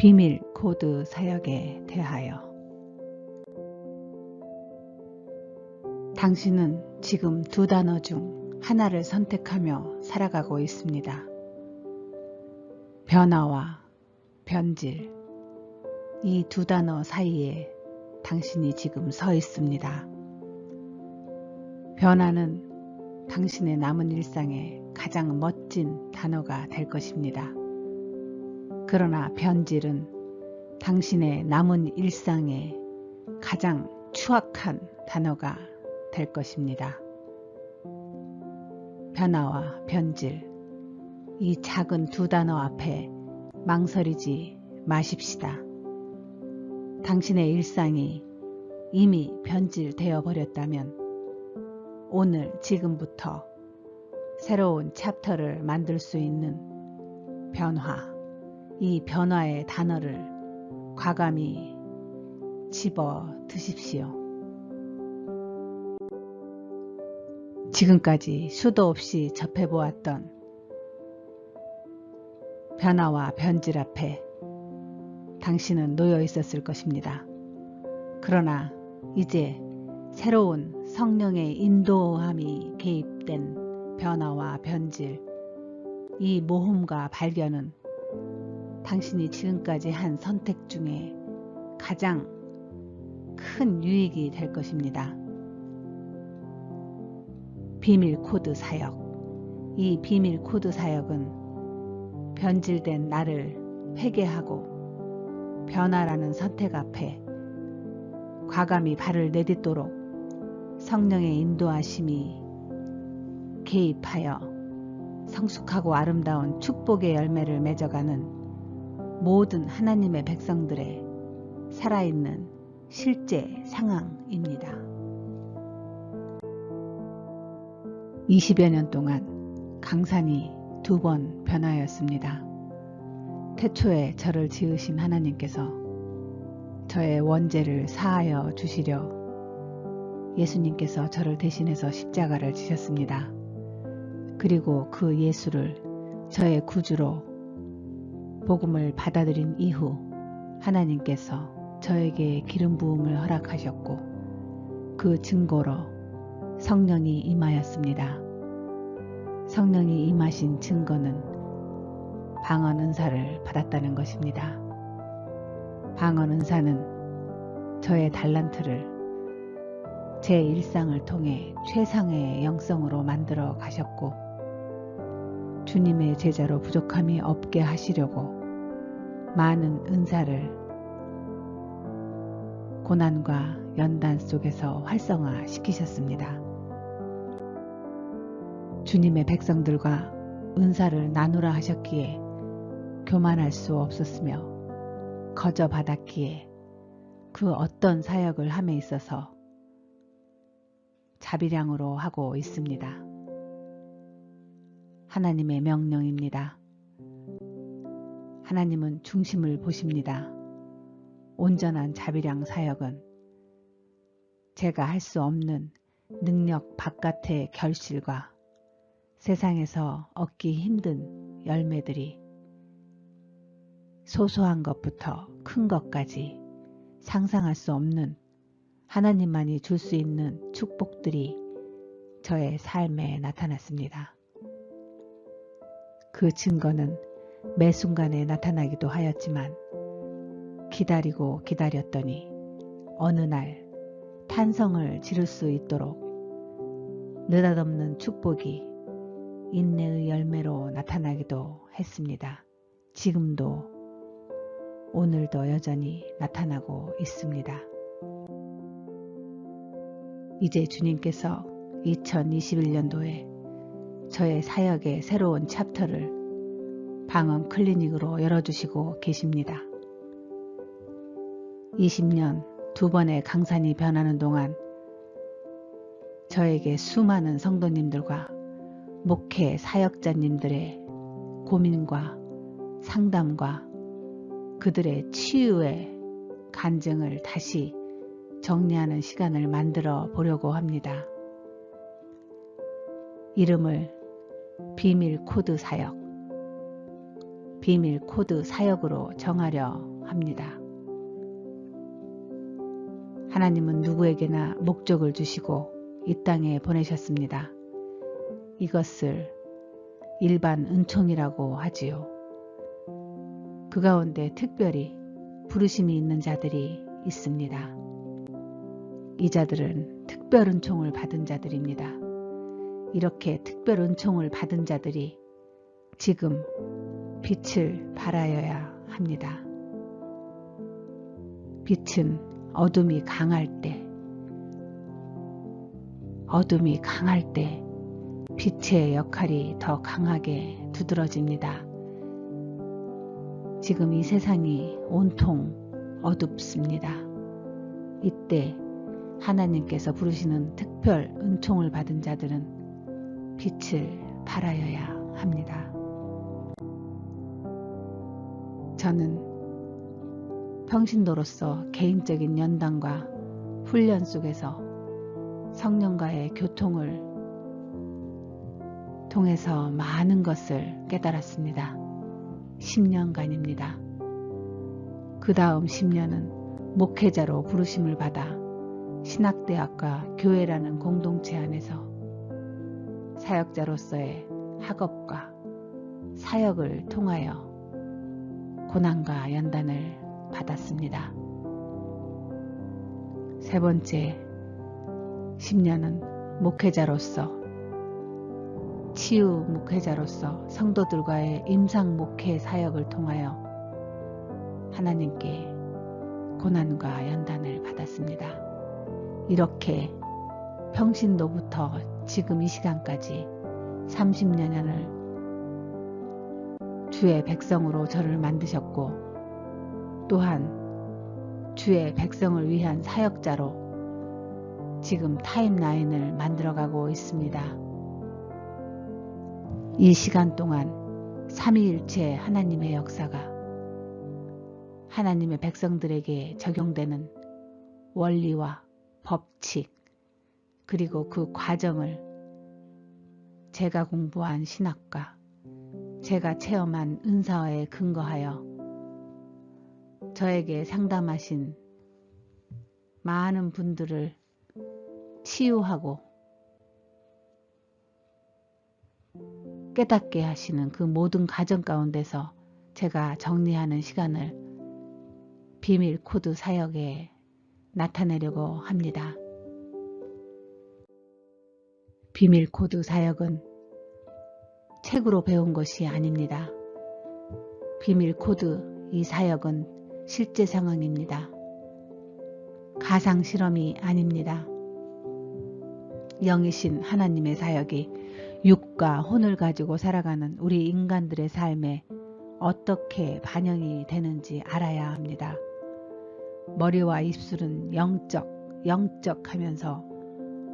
비밀 코드 사역에 대하여. 당신은 지금 두 단어 중 하나를 선택하며 살아가고 있습니다. 변화와 변질, 이 두 단어 사이에 당신이 지금 서 있습니다. 변화는 당신의 남은 일상에 가장 멋진 단어가 될 것입니다. 그러나 변질은 당신의 남은 일상에 가장 추악한 단어가 될 것입니다. 변화와 변질, 이 작은 두 단어 앞에 망설이지 마십시다. 당신의 일상이 이미 변질되어 버렸다면 오늘 지금부터 새로운 챕터를 만들 수 있는 변화, 이 변화의 단어를 과감히 집어 드십시오. 지금까지 수도 없이 접해보았던 변화와 변질 앞에 당신은 놓여 있었을 것입니다. 그러나 이제 새로운 성령의 인도함이 개입된 변화와 변질, 이 모험과 발견은 당신이 지금까지 한 선택 중에 가장 큰 유익이 될 것입니다. 비밀 코드 사역, 이 비밀 코드 사역은 변질된 나를 회개하고 변화라는 선택 앞에 과감히 발을 내딛도록 성령의 인도하심이 개입하여 성숙하고 아름다운 축복의 열매를 맺어가는 모든 하나님의 백성들의 살아있는 실제 상황입니다. 20여 년 동안 강산이 2번 변화였습니다. 태초에 저를 지으신 하나님께서 저의 원죄를 사하여 주시려 예수님께서 저를 대신해서 십자가를 지셨습니다. 그리고 그 예수를 저의 구주로 복음을 받아들인 이후 하나님께서 저에게 기름 부음을 허락하셨고 그 증거로 성령이 임하였습니다. 성령이 임하신 증거는 방언 은사를 받았다는 것입니다. 방언 은사는 저의 달란트를 제 일상을 통해 최상의 영성으로 만들어 가셨고 주님의 제자로 부족함이 없게 하시려고 많은 은사를 고난과 연단 속에서 활성화 시키셨습니다. 주님의 백성들과 은사를 나누라 하셨기에 교만할 수 없었으며 거저 받았기에 그 어떤 사역을 함에 있어서 자비량으로 하고 있습니다. 하나님의 명령입니다. 하나님은 중심을 보십니다. 온전한 자비량 사역은 제가 할 수 없는 능력 바깥의 결실과 세상에서 얻기 힘든 열매들이 소소한 것부터 큰 것까지 상상할 수 없는 하나님만이 줄 수 있는 축복들이 저의 삶에 나타났습니다. 그 증거는 매 순간에 나타나기도 하였지만 기다리고 기다렸더니 어느 날 탄성을 지를 수 있도록 느닷없는 축복이 인내의 열매로 나타나기도 했습니다. 지금도 오늘도 여전히 나타나고 있습니다. 이제 주님께서 2021년도에 저의 사역의 새로운 챕터를 방언 클리닉으로 열어주시고 계십니다. 20년 2번의 강산이 변하는 동안 저에게 수많은 성도님들과 목회 사역자님들의 고민과 상담과 그들의 치유의 간증을 다시 정리하는 시간을 만들어 보려고 합니다. 이름을 비밀 코드 사역, 비밀 코드 사역으로 정하려 합니다. 하나님은 누구에게나 목적을 주시고 이 땅에 보내셨습니다. 이것을 일반 은총이라고 하지요. 그 가운데 특별히 부르심이 있는 자들이 있습니다. 이 자들은 특별 은총을 받은 자들입니다. 이렇게 특별 은총을 받은 자들이 지금 빛을 발하여야 합니다. 빛은 어둠이 강할 때, 빛의 역할이 더 강하게 두드러집니다. 지금 이 세상이 온통 어둡습니다. 이때 하나님께서 부르시는 특별 은총을 받은 자들은 빛을 발하여야 합니다. 저는 평신도로서 개인적인 연단과 훈련 속에서 성령과의 교통을 통해서 많은 것을 깨달았습니다. 10년간입니다. 그 다음 10년은 목회자로 부르심을 받아 신학대학과 교회라는 공동체 안에서 사역자로서의 학업과 사역을 통하여 고난과 연단을 받았습니다. 세 번째 10년은 목회자로서 치유 목회자로서 성도들과의 임상 목회 사역을 통하여 하나님께 고난과 연단을 받았습니다. 이렇게 평신도부터 지금 이 시간까지 30년을 주의 백성으로 저를 만드셨고 또한 주의 백성을 위한 사역자로 지금 타임라인을 만들어가고 있습니다. 이 시간 동안 삼위일체 하나님의 역사가 하나님의 백성들에게 적용되는 원리와 법칙 그리고 그 과정을 제가 공부한 신학과 제가 체험한 은사에 근거하여 저에게 상담하신 많은 분들을 치유하고 깨닫게 하시는 그 모든 과정 가운데서 제가 정리하는 시간을 비밀 코드 사역에 나타내려고 합니다. 비밀 코드 사역은 책으로 배운 것이 아닙니다. 비밀 코드 이 사역은 실제 상황입니다. 가상 실험이 아닙니다. 영이신 하나님의 사역이 육과 혼을 가지고 살아가는 우리 인간들의 삶에 어떻게 반영이 되는지 알아야 합니다. 머리와 입술은 영적 하면서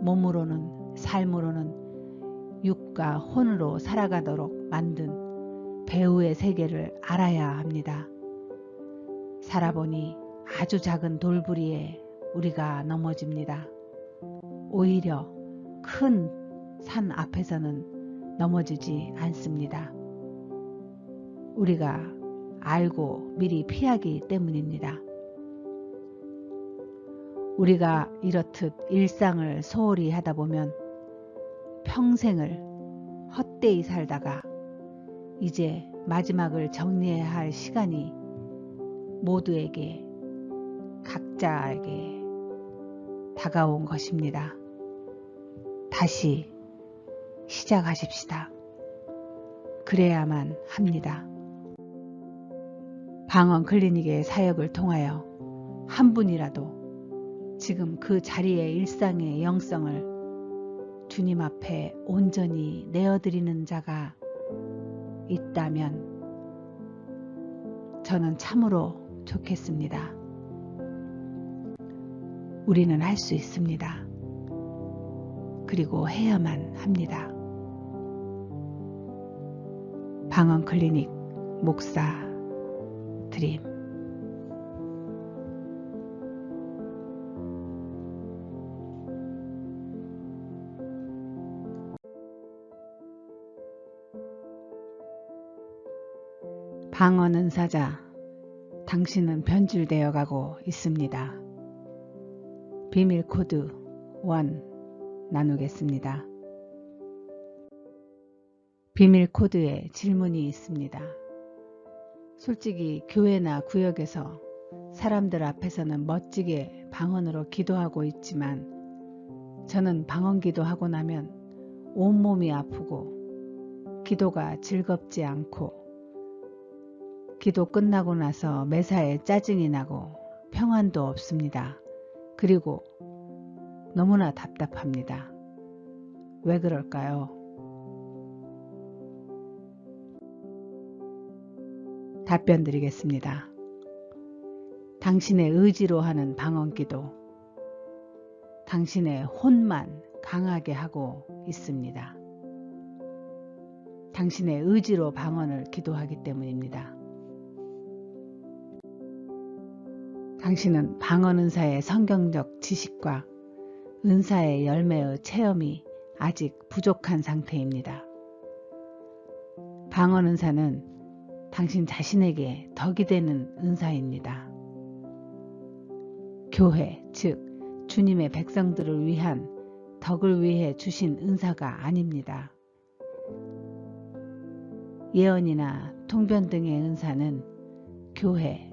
몸으로는 삶으로는 육과 혼으로 살아가도록 만든 배우의 세계를 알아야 합니다. 살아보니 아주 작은 돌부리에 우리가 넘어집니다. 오히려 큰 산 앞에서는 넘어지지 않습니다. 우리가 알고 미리 피하기 때문입니다. 우리가 이렇듯 일상을 소홀히 하다 보면 평생을 헛되이 살다가 이제 마지막을 정리해야 할 시간이 모두에게 각자에게 다가온 것입니다. 다시 시작하십시다. 그래야만 합니다. 방언 클리닉의 사역을 통하여 한 분이라도 지금 그 자리의 일상의 영성을 주님 앞에 온전히 내어드리는 자가 있다면 저는 참으로 좋겠습니다. 우리는 할 수 있습니다. 그리고 해야만 합니다. 방언 클리닉 목사 드림. 방언 은사자 당신은 변질되어 가고 있습니다. 비밀 코드 1 나누겠습니다. 비밀 코드에 질문이 있습니다. 솔직히 교회나 구역에서 사람들 앞에서는 멋지게 방언으로 기도하고 있지만 저는 방언 기도하고 나면 온몸이 아프고 기도가 즐겁지 않고 기도 끝나고 나서 매사에 짜증이 나고 평안도 없습니다. 그리고 너무나 답답합니다. 왜 그럴까요? 답변 드리겠습니다. 당신의 의지로 하는 방언 기도, 당신의 혼만 강하게 하고 있습니다. 당신의 의지로 방언을 기도하기 때문입니다. 당신은 방언 은사의 성경적 지식과 은사의 열매의 체험이 아직 부족한 상태입니다. 방언 은사는 당신 자신에게 덕이 되는 은사입니다. 교회, 즉 주님의 백성들을 위한 덕을 위해 주신 은사가 아닙니다. 예언이나 통변 등의 은사는 교회,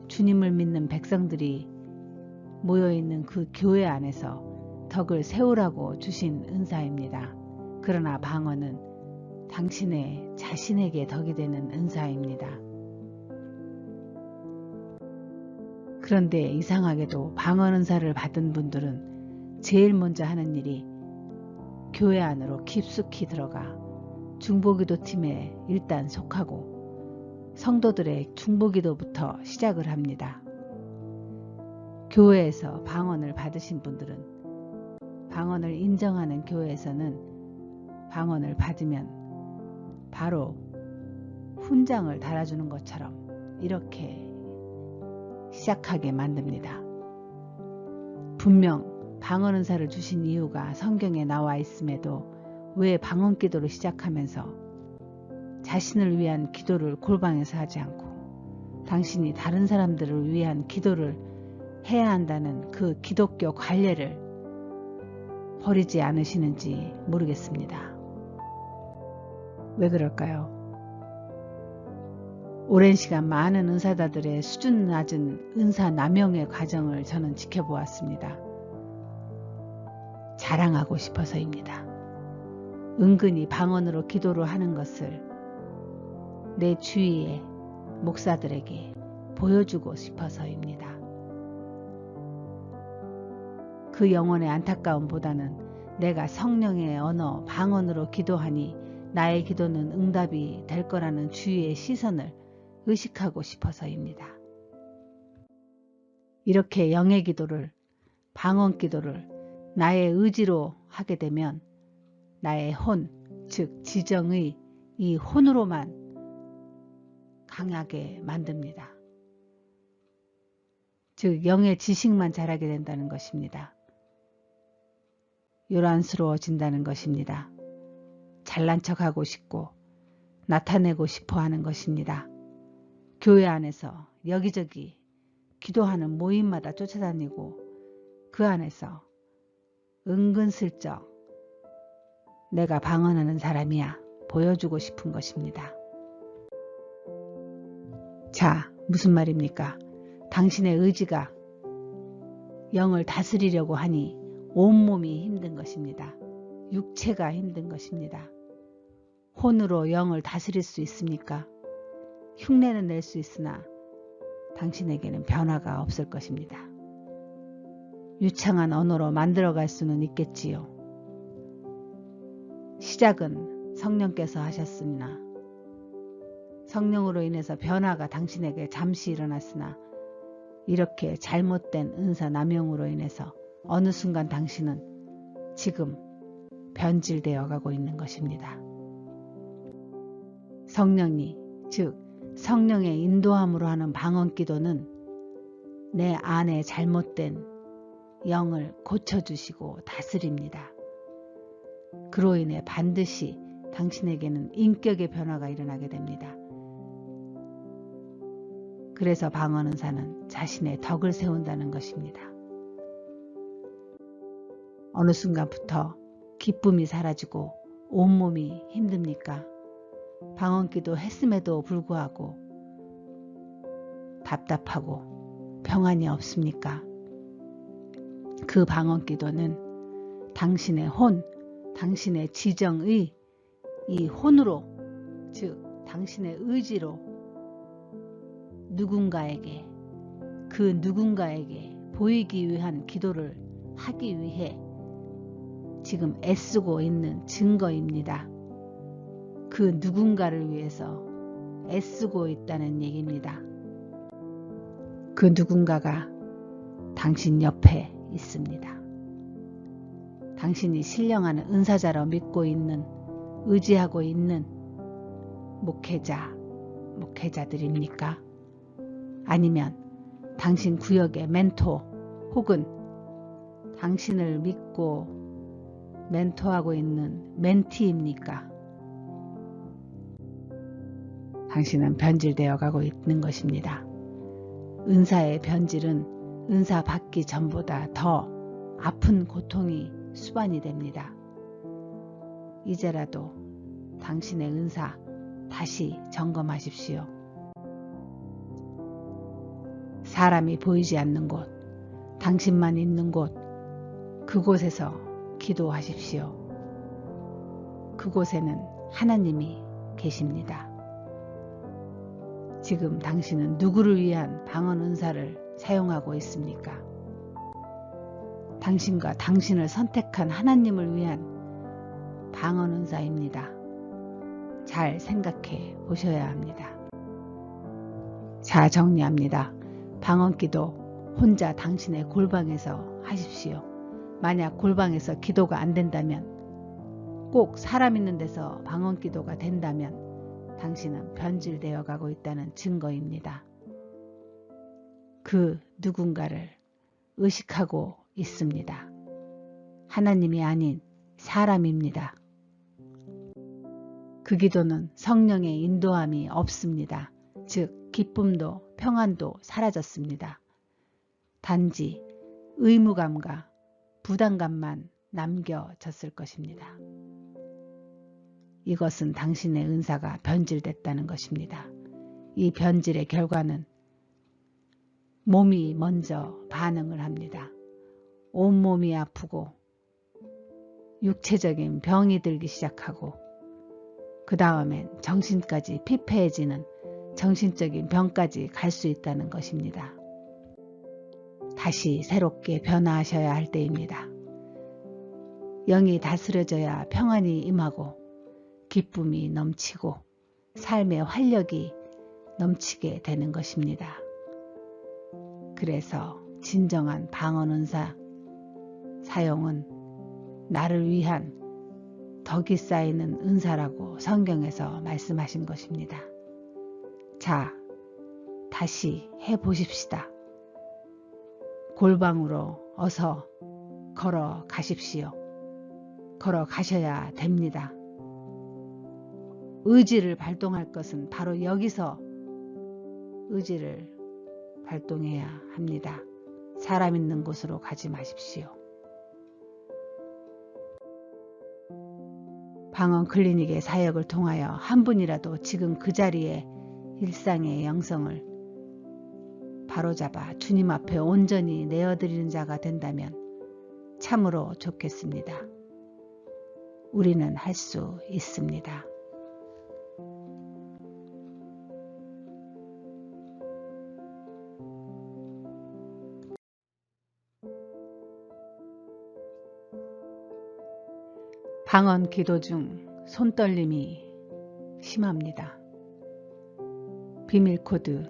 주님을 믿는 백성들이 모여있는 그 교회 안에서 덕을 세우라고 주신 은사입니다. 그러나 방언은 당신의 자신에게 덕이 되는 은사입니다. 그런데 이상하게도 방언 은사를 받은 분들은 제일 먼저 하는 일이 교회 안으로 깊숙이 들어가 중보기도 팀에 일단 속하고 성도들의 중보기도부터 시작을 합니다. 교회에서 방언을 받으신 분들은 방언을 인정하는 교회에서는 방언을 받으면 바로 훈장을 달아주는 것처럼 이렇게 시작하게 만듭니다. 분명 방언 은사를 주신 이유가 성경에 나와 있음에도 왜 방언 기도를 시작하면서 자신을 위한 기도를 골방에서 하지 않고 당신이 다른 사람들을 위한 기도를 해야 한다는 그 기독교 관례를 버리지 않으시는지 모르겠습니다. 왜 그럴까요? 오랜 시간 많은 은사자들의 수준 낮은 은사 남용의 과정을 저는 지켜보았습니다. 자랑하고 싶어서입니다. 은근히 방언으로 기도를 하는 것을 내 주위의 목사들에게 보여주고 싶어서입니다. 그 영혼의 안타까움보다는 내가 성령의 언어 방언으로 기도하니 나의 기도는 응답이 될 거라는 주위의 시선을 의식하고 싶어서입니다. 이렇게 영의 기도를, 방언 기도를 나의 의지로 하게 되면 나의 혼, 즉 지정의 이 혼으로만 강하게 만듭니다. 즉 영의 지식만 자라게 된다는 것입니다. 요란스러워진다는 것입니다. 잘난 척하고 싶고 나타내고 싶어 하는 것입니다. 교회 안에서 여기저기 기도하는 모임마다 쫓아다니고 그 안에서 은근슬쩍 내가 방언하는 사람이야 보여주고 싶은 것입니다. 자, 무슨 말입니까? 당신의 의지가 영을 다스리려고 하니 온몸이 힘든 것입니다. 육체가 힘든 것입니다. 혼으로 영을 다스릴 수 있습니까? 흉내는 낼 수 있으나 당신에게는 변화가 없을 것입니다. 유창한 언어로 만들어갈 수는 있겠지요. 시작은 성령께서 하셨으나 성령으로 인해서 변화가 당신에게 잠시 일어났으나 이렇게 잘못된 은사 남용으로 인해서 어느 순간 당신은 지금 변질되어 가고 있는 것입니다. 성령이 즉 성령의 인도함으로 하는 방언 기도는 내 안에 잘못된 영을 고쳐주시고 다스립니다. 그로 인해 반드시 당신에게는 인격의 변화가 일어나게 됩니다. 그래서 방언은사는 자신의 덕을 세운다는 것입니다. 어느 순간부터 기쁨이 사라지고 온몸이 힘듭니까? 방언기도 했음에도 불구하고 답답하고 평안이 없습니까? 그 방언기도는 당신의 혼, 당신의 지정의 이 혼으로, 즉 당신의 의지로 누군가에게, 그 누군가에게 보이기 위한 기도를 하기 위해 지금 애쓰고 있는 증거입니다. 그 누군가를 위해서 애쓰고 있다는 얘기입니다. 그 누군가가 당신 옆에 있습니다. 당신이 신령한 은사자로 믿고 있는, 의지하고 있는 목회자들입니까? 아니면 당신 구역의 멘토 혹은 당신을 믿고 멘토하고 있는 멘티입니까? 당신은 변질되어 가고 있는 것입니다. 은사의 변질은 은사 받기 전보다 더 아픈 고통이 수반이 됩니다. 이제라도 당신의 은사 다시 점검하십시오. 사람이 보이지 않는 곳, 당신만 있는 곳, 그곳에서 기도하십시오. 그곳에는 하나님이 계십니다. 지금 당신은 누구를 위한 방언 은사를 사용하고 있습니까? 당신과 당신을 선택한 하나님을 위한 방언 은사입니다. 잘 생각해 보셔야 합니다. 자, 정리합니다. 방언기도 혼자 당신의 골방에서 하십시오. 만약 골방에서 기도가 안 된다면, 꼭 사람 있는 데서 방언기도가 된다면 당신은 변질되어 가고 있다는 증거입니다. 그 누군가를 의식하고 있습니다. 하나님이 아닌 사람입니다. 그 기도는 성령의 인도함이 없습니다. 즉 기쁨도 평안도 사라졌습니다. 단지 의무감과 부담감만 남겨졌을 것입니다. 이것은 당신의 은사가 변질됐다는 것입니다. 이 변질의 결과는 몸이 먼저 반응을 합니다. 온몸이 아프고 육체적인 병이 들기 시작하고 그 다음엔 정신까지 피폐해지는 정신적인 병까지 갈 수 있다는 것입니다. 다시 새롭게 변화하셔야 할 때입니다. 영이 다스려져야 평안이 임하고 기쁨이 넘치고 삶의 활력이 넘치게 되는 것입니다. 그래서 진정한 방언 은사 사용은 나를 위한 덕이 쌓이는 은사라고 성경에서 말씀하신 것입니다. 자, 다시 해보십시다. 골방으로 어서 걸어가십시오. 걸어가셔야 됩니다. 의지를 발동할 것은 바로 여기서 의지를 발동해야 합니다. 사람 있는 곳으로 가지 마십시오. 방언 클리닉의 사역을 통하여 한 분이라도 지금 그 자리에 일상의 영성을 바로잡아 주님 앞에 온전히 내어드리는 자가 된다면 참으로 좋겠습니다. 우리는 할 수 있습니다. 방언 기도 중 손떨림이 심합니다. 비밀 코드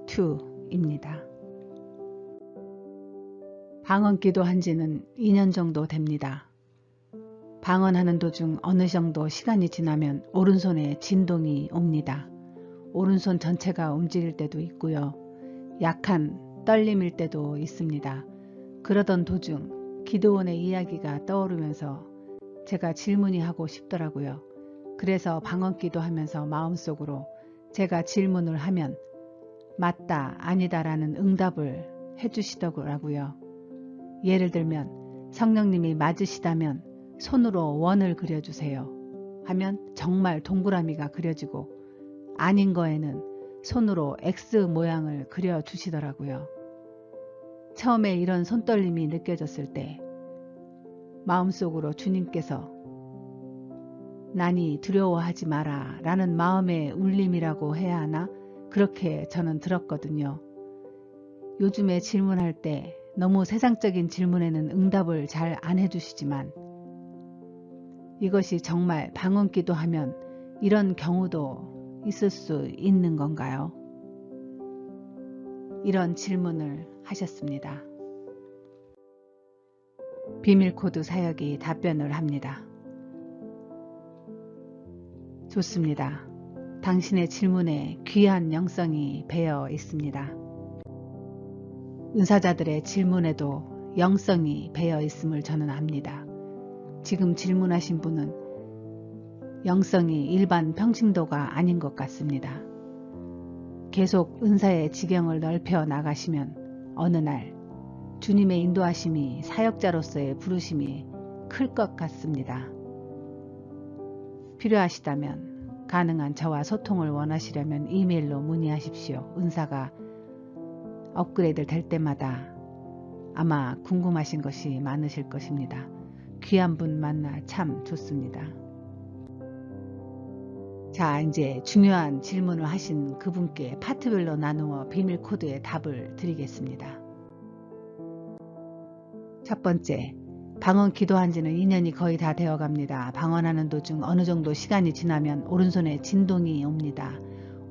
2입니다. 방언 기도한 지는 2년 정도 됩니다. 방언하는 도중 어느 정도 시간이 지나면 오른손에 진동이 옵니다. 오른손 전체가 움직일 때도 있고요. 약한 떨림일 때도 있습니다. 그러던 도중 기도원의 이야기가 떠오르면서 제가 질문이 하고 싶더라고요. 그래서 방언 기도하면서 마음속으로 제가 질문을 하면 맞다, 아니다라는 응답을 해주시더라고요. 예를 들면 성령님이 맞으시다면 손으로 원을 그려주세요 하면 정말 동그라미가 그려지고, 아닌 거에는 손으로 X 모양을 그려주시더라고요. 처음에 이런 손떨림이 느껴졌을 때 마음속으로 주님께서 나니 두려워하지 마라 라는 마음의 울림이라고 해야 하나, 그렇게 저는 들었거든요. 요즘에 질문할 때 너무 세상적인 질문에는 응답을 잘 안 해주시지만, 이것이 정말 방언기도 하면 이런 경우도 있을 수 있는 건가요? 이런 질문을 하셨습니다. 비밀코드 사역이 답변을 합니다. 좋습니다. 당신의 질문에 귀한 영성이 배어 있습니다. 은사자들의 질문에도 영성이 배어 있음을 저는 압니다. 지금 질문하신 분은 영성이 일반 평신도가 아닌 것 같습니다. 계속 은사의 지경을 넓혀 나가시면 어느 날 주님의 인도하심이, 사역자로서의 부르심이 클 것 같습니다. 필요하시다면 가능한 저와 소통을 원하시려면 이메일로 문의하십시오. 은사가 업그레이드 될 때마다 아마 궁금하신 것이 많으실 것입니다. 귀한 분 만나 참 좋습니다. 자, 이제 중요한 질문을 하신 그분께 파트별로 나누어 비밀 코드의 답을 드리겠습니다. 첫 번째, 방언 기도한 지는 2년이 거의 다 되어 갑니다. 방언하는 도중 어느 정도 시간이 지나면 오른손에 진동이 옵니다.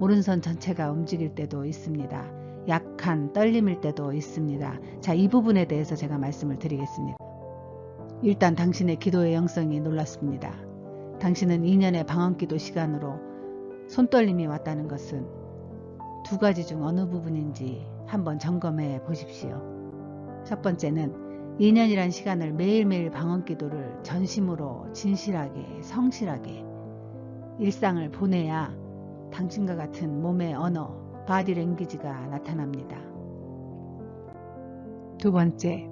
오른손 전체가 움직일 때도 있습니다. 약한 떨림일 때도 있습니다. 자, 이 부분에 대해서 제가 말씀을 드리겠습니다. 일단 당신의 기도의 영성이 놀랍습니다. 당신은 2년의 방언기도 시간으로 손떨림이 왔다는 것은 두 가지 중 어느 부분인지 한번 점검해 보십시오. 첫 번째는 2년이란 시간을 매일매일 방언기도를 전심으로 진실하게 성실하게 일상을 보내야 당신과 같은 몸의 언어, 바디 랭귀지가 나타납니다. 두 번째,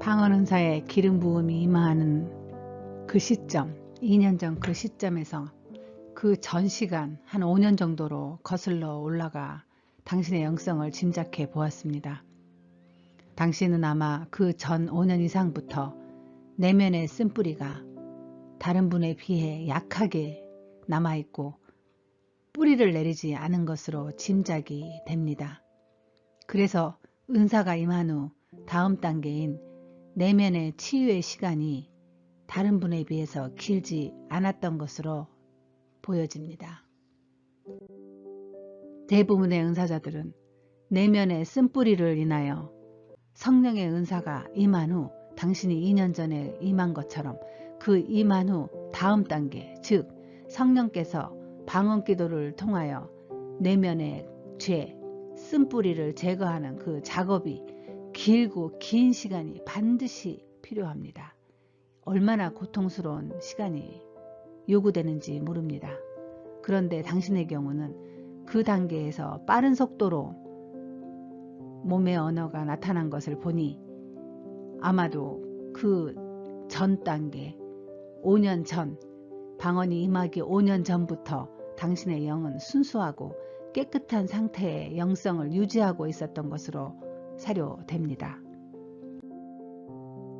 방언 은사에 기름 부음이 임하는 그 시점, 2년 전 그 시점에서 그 전 시간 한 5년 정도로 거슬러 올라가 당신의 영성을 짐작해 보았습니다. 당신은 아마 그 전 5년 이상부터 내면의 쓴뿌리가 다른 분에 비해 약하게 남아있고 뿌리를 내리지 않은 것으로 짐작이 됩니다. 그래서 은사가 임한 후 다음 단계인 내면의 치유의 시간이 다른 분에 비해서 길지 않았던 것으로 보여집니다. 대부분의 은사자들은 내면의 쓴뿌리를 인하여 성령의 은사가 임한 후 당신이 2년 전에 임한 것처럼 그 임한 후 다음 단계, 즉 성령께서 방언 기도를 통하여 내면의 죄, 쓴뿌리를 제거하는 그 작업이 길고 긴 시간이 반드시 필요합니다. 얼마나 고통스러운 시간이 요구되는지 모릅니다. 그런데 당신의 경우는 그 단계에서 빠른 속도로 몸의 언어가 나타난 것을 보니 아마도 그 전 단계, 5년 전, 방언이 임하기 5년 전부터 당신의 영은 순수하고 깨끗한 상태의 영성을 유지하고 있었던 것으로 사료됩니다.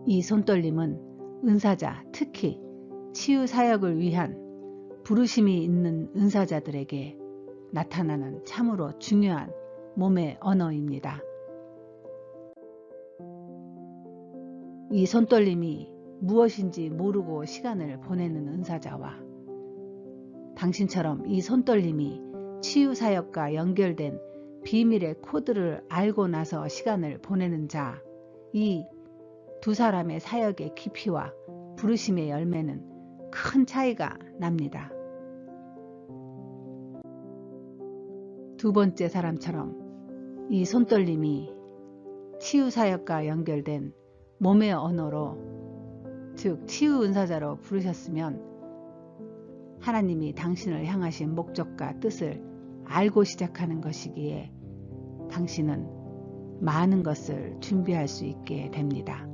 이 손떨림은 은사자, 특히 치유 사역을 위한 부르심이 있는 은사자들에게 나타나는 참으로 중요한 몸의 언어입니다. 이 손떨림이 무엇인지 모르고 시간을 보내는 은사자와 당신처럼 이 손떨림이 치유 사역과 연결된 비밀의 코드를 알고 나서 시간을 보내는 자, 이 두 사람의 사역의 깊이와 부르심의 열매는 큰 차이가 납니다. 두 번째 사람처럼 이 손떨림이 치유 사역과 연결된 몸의 언어로, 즉 치유 은사자로 부르셨으면 하나님이 당신을 향하신 목적과 뜻을 알고 시작하는 것이기에 당신은 많은 것을 준비할 수 있게 됩니다.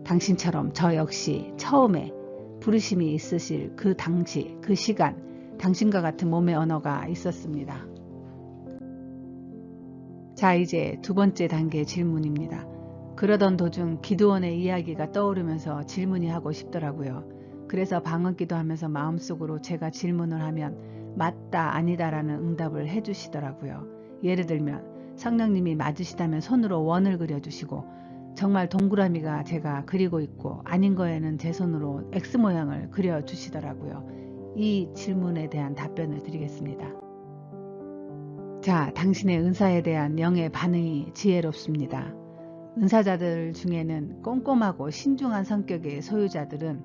당신처럼 저 역시 처음에 부르심이 있으실 그 당시, 그 시간 당신과 같은 몸의 언어가 있었습니다. 자, 이제 두 번째 단계 질문입니다. 그러던 도중 기드온의 이야기가 떠오르면서 질문이 하고 싶더라고요. 그래서 방언기도 하면서 마음속으로 제가 질문을 하면 맞다 아니다라는 응답을 해주시더라고요. 예를 들면 성령님이 맞으시다면 손으로 원을 그려주시고, 정말 동그라미가 제가 그리고 있고 아닌 거에는 제 손으로 X 모양을 그려주시더라고요. 이 질문에 대한 답변을 드리겠습니다. 자, 당신의 은사에 대한 영의 반응이 지혜롭습니다. 은사자들 중에는 꼼꼼하고 신중한 성격의 소유자들은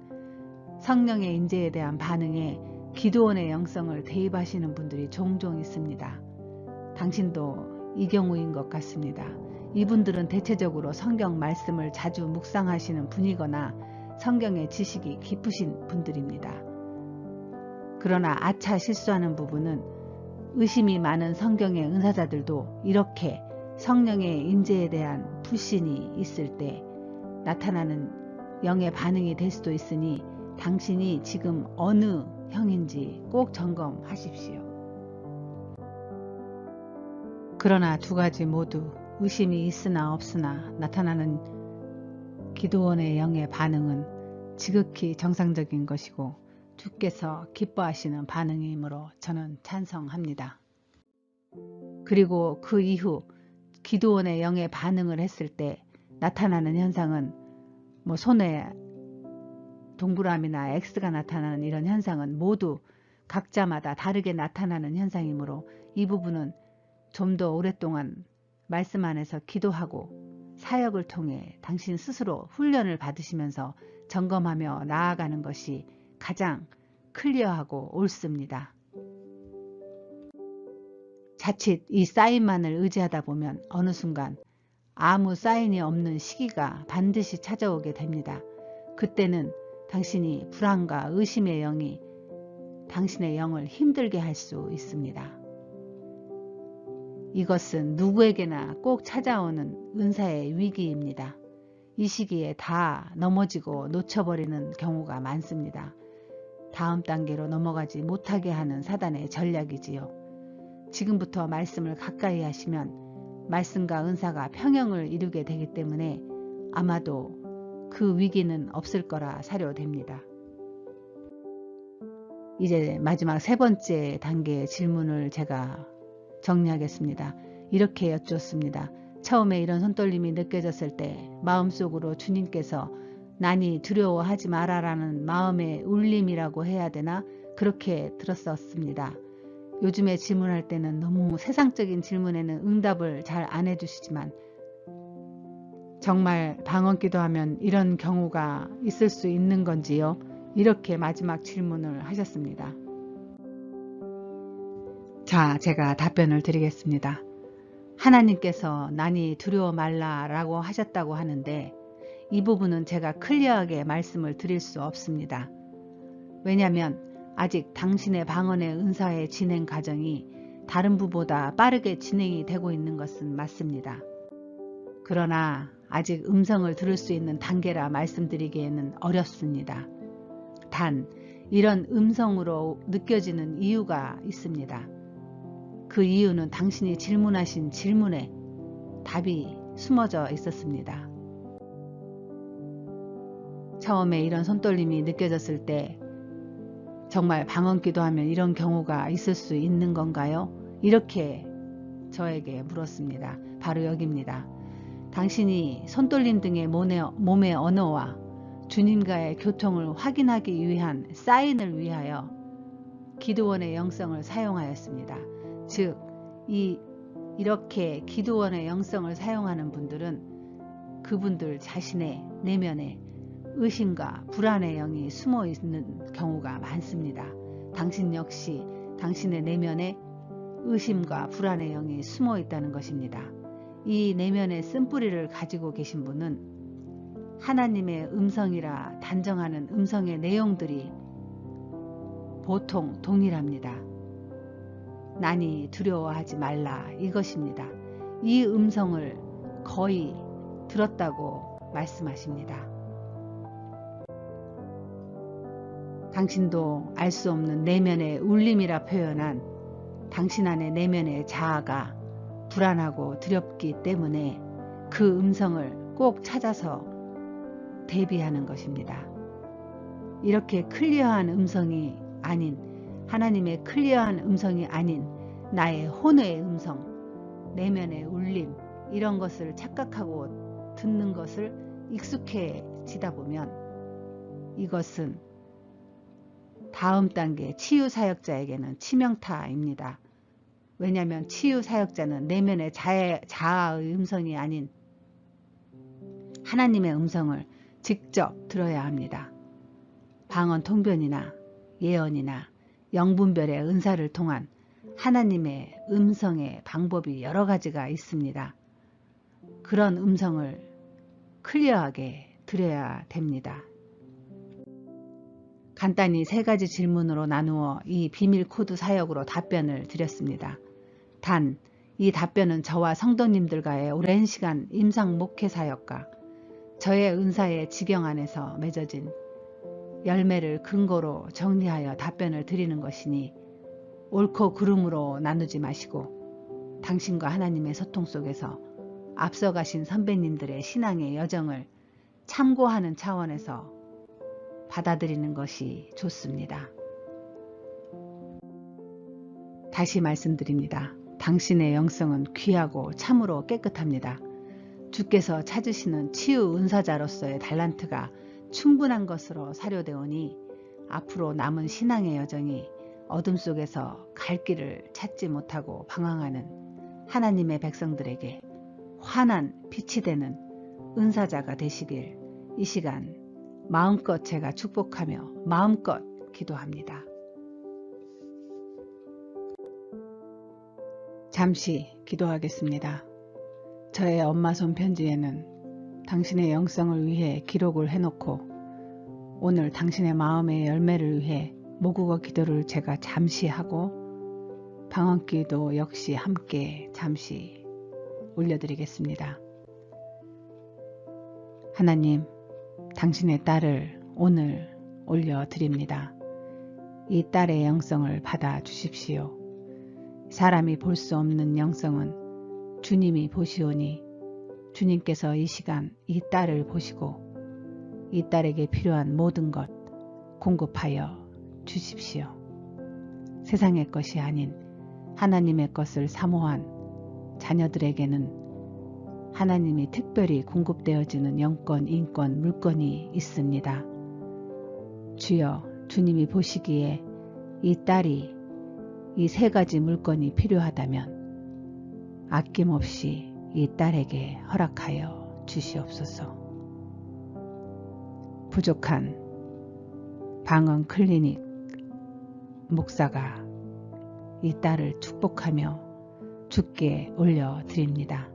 성령의 인재에 대한 반응에 기드온의 영성을 대입하시는 분들이 종종 있습니다. 당신도 이 경우인 것 같습니다. 이분들은 대체적으로 성경 말씀을 자주 묵상하시는 분이거나 성경의 지식이 깊으신 분들입니다. 그러나 아차 실수하는 부분은 의심이 많은 성경의 은사자들도 이렇게 성령의 인재에 대한 불신이 있을 때 나타나는 영의 반응이 될 수도 있으니 당신이 지금 어느 형인지 꼭 점검하십시오. 그러나 두 가지 모두 의심이 있으나 없으나 나타나는 기드온의 영의 반응은 지극히 정상적인 것이고 주께서 기뻐하시는 반응이므로 저는 찬성합니다. 그리고 그 이후 기드온의 영의 반응을 했을 때 나타나는 현상은 손에 동그라미나 X가 나타나는 이런 현상은 모두 각자마다 다르게 나타나는 현상이므로 이 부분은 좀 더 오랫동안 말씀 안에서 기도하고 사역을 통해 당신 스스로 훈련을 받으시면서 점검하며 나아가는 것이 가장 클리어하고 옳습니다. 자칫 이 사인만을 의지하다 보면 어느 순간 아무 사인이 없는 시기가 반드시 찾아오게 됩니다. 그때는 당신이 불안과 의심의 영이 당신의 영을 힘들게 할 수 있습니다. 이것은 누구에게나 꼭 찾아오는 은사의 위기입니다. 이 시기에 다 넘어지고 놓쳐버리는 경우가 많습니다. 다음 단계로 넘어가지 못하게 하는 사단의 전략이지요. 지금부터 말씀을 가까이 하시면 말씀과 은사가 평형을 이루게 되기 때문에 아마도 그 위기는 없을 거라 사료됩니다. 이제 마지막 세 번째 단계의 질문을 제가 정리하겠습니다. 이렇게 여쭙습니다. 처음에 이런 손떨림이 느껴졌을 때 마음속으로 주님께서 난이 두려워하지 마라라는 마음의 울림이라고 해야 되나? 그렇게 들었었습니다. 요즘에 질문할 때는 너무 세상적인 질문에는 응답을 잘 안 해주시지만 정말 방언기도 하면 이런 경우가 있을 수 있는 건지요? 이렇게 마지막 질문을 하셨습니다. 자, 제가 답변을 드리겠습니다. 하나님께서 난이 두려워 말라라고 하셨다고 하는데 이 부분은 제가 클리어하게 말씀을 드릴 수 없습니다. 왜냐하면 아직 당신의 방언의 은사의 진행 과정이 다른 부보다 빠르게 진행이 되고 있는 것은 맞습니다. 그러나 아직 음성을 들을 수 있는 단계라 말씀드리기에는 어렵습니다. 단 이런 음성으로 느껴지는 이유가 있습니다. 그 이유는 당신이 질문하신 질문에 답이 숨어져 있었습니다. 처음에 이런 손떨림이 느껴졌을 때 정말 방언기도 하면 이런 경우가 있을 수 있는 건가요? 이렇게 저에게 물었습니다. 바로 여기입니다. 당신이 손떨림 등의 몸의 언어와 주님과의 교통을 확인하기 위한 사인을 위하여 기드온의 영성을 사용하였습니다. 즉, 이렇게 기드온의 영성을 사용하는 분들은 그분들 자신의 내면에 의심과 불안의 영이 숨어 있는 경우가 많습니다. 당신 역시 당신의 내면에 의심과 불안의 영이 숨어 있다는 것입니다. 이 내면의 쓴뿌리를 가지고 계신 분은 하나님의 음성이라 단정하는 음성의 내용들이 보통 동일합니다. 나니 두려워하지 말라 이것입니다. 이 음성을 거의 들었다고 말씀하십니다. 당신도 알 수 없는 내면의 울림이라 표현한 당신 안의 내면의 자아가 불안하고 두렵기 때문에 그 음성을 꼭 찾아서 대비하는 것입니다. 이렇게 클리어한 음성이 아닌, 하나님의 클리어한 음성이 아닌 나의 혼의 음성, 내면의 울림, 이런 것을 착각하고 듣는 것을 익숙해지다 보면 이것은 다음 단계 치유사역자에게는 치명타입니다. 왜냐하면 치유사역자는 내면의 자아의 음성이 아닌 하나님의 음성을 직접 들어야 합니다. 방언 통변이나 예언이나 영분별의 은사를 통한 하나님의 음성의 방법이 여러 가지가 있습니다. 그런 음성을 클리어하게 들어야 됩니다. 간단히 3가지 질문으로 나누어 이 비밀코드 사역으로 답변을 드렸습니다. 단, 이 답변은 저와 성도님들과의 오랜 시간 임상 목회 사역과 저의 은사의 지경 안에서 맺어진 열매를 근거로 정리하여 답변을 드리는 것이니 옳고 그름으로 나누지 마시고 당신과 하나님의 소통 속에서 앞서가신 선배님들의 신앙의 여정을 참고하는 차원에서 받아들이는 것이 좋습니다. 다시 말씀드립니다. 당신의 영성은 귀하고 참으로 깨끗합니다. 주께서 찾으시는 치유 은사자로서의 달란트가 충분한 것으로 사료되오니 앞으로 남은 신앙의 여정이 어둠 속에서 갈 길을 찾지 못하고 방황하는 하나님의 백성들에게 환한 빛이 되는 은사자가 되시길 이 시간 마음껏 제가 축복하며 마음껏 기도합니다. 잠시 기도하겠습니다. 저의 엄마 손 편지에는 당신의 영성을 위해 기록을 해놓고 오늘 당신의 마음의 열매를 위해 모국어 기도를 제가 잠시 하고 방언기도 역시 함께 잠시 올려드리겠습니다. 하나님, 당신의 딸을 오늘 올려드립니다. 이 딸의 영성을 받아 주십시오. 사람이 볼 수 없는 영성은 주님이 보시오니 주님께서 이 시간 이 딸을 보시고 이 딸에게 필요한 모든 것 공급하여 주십시오. 세상의 것이 아닌 하나님의 것을 사모한 자녀들에게는 하나님이 특별히 공급되어지는 영권, 인권, 물건이 있습니다. 주여, 주님이 보시기에 이 딸이 이 3가지 물건이 필요하다면 아낌없이 이 딸에게 허락하여 주시옵소서. 부족한 방언 클리닉 목사가 이 딸을 축복하며 주께 올려드립니다.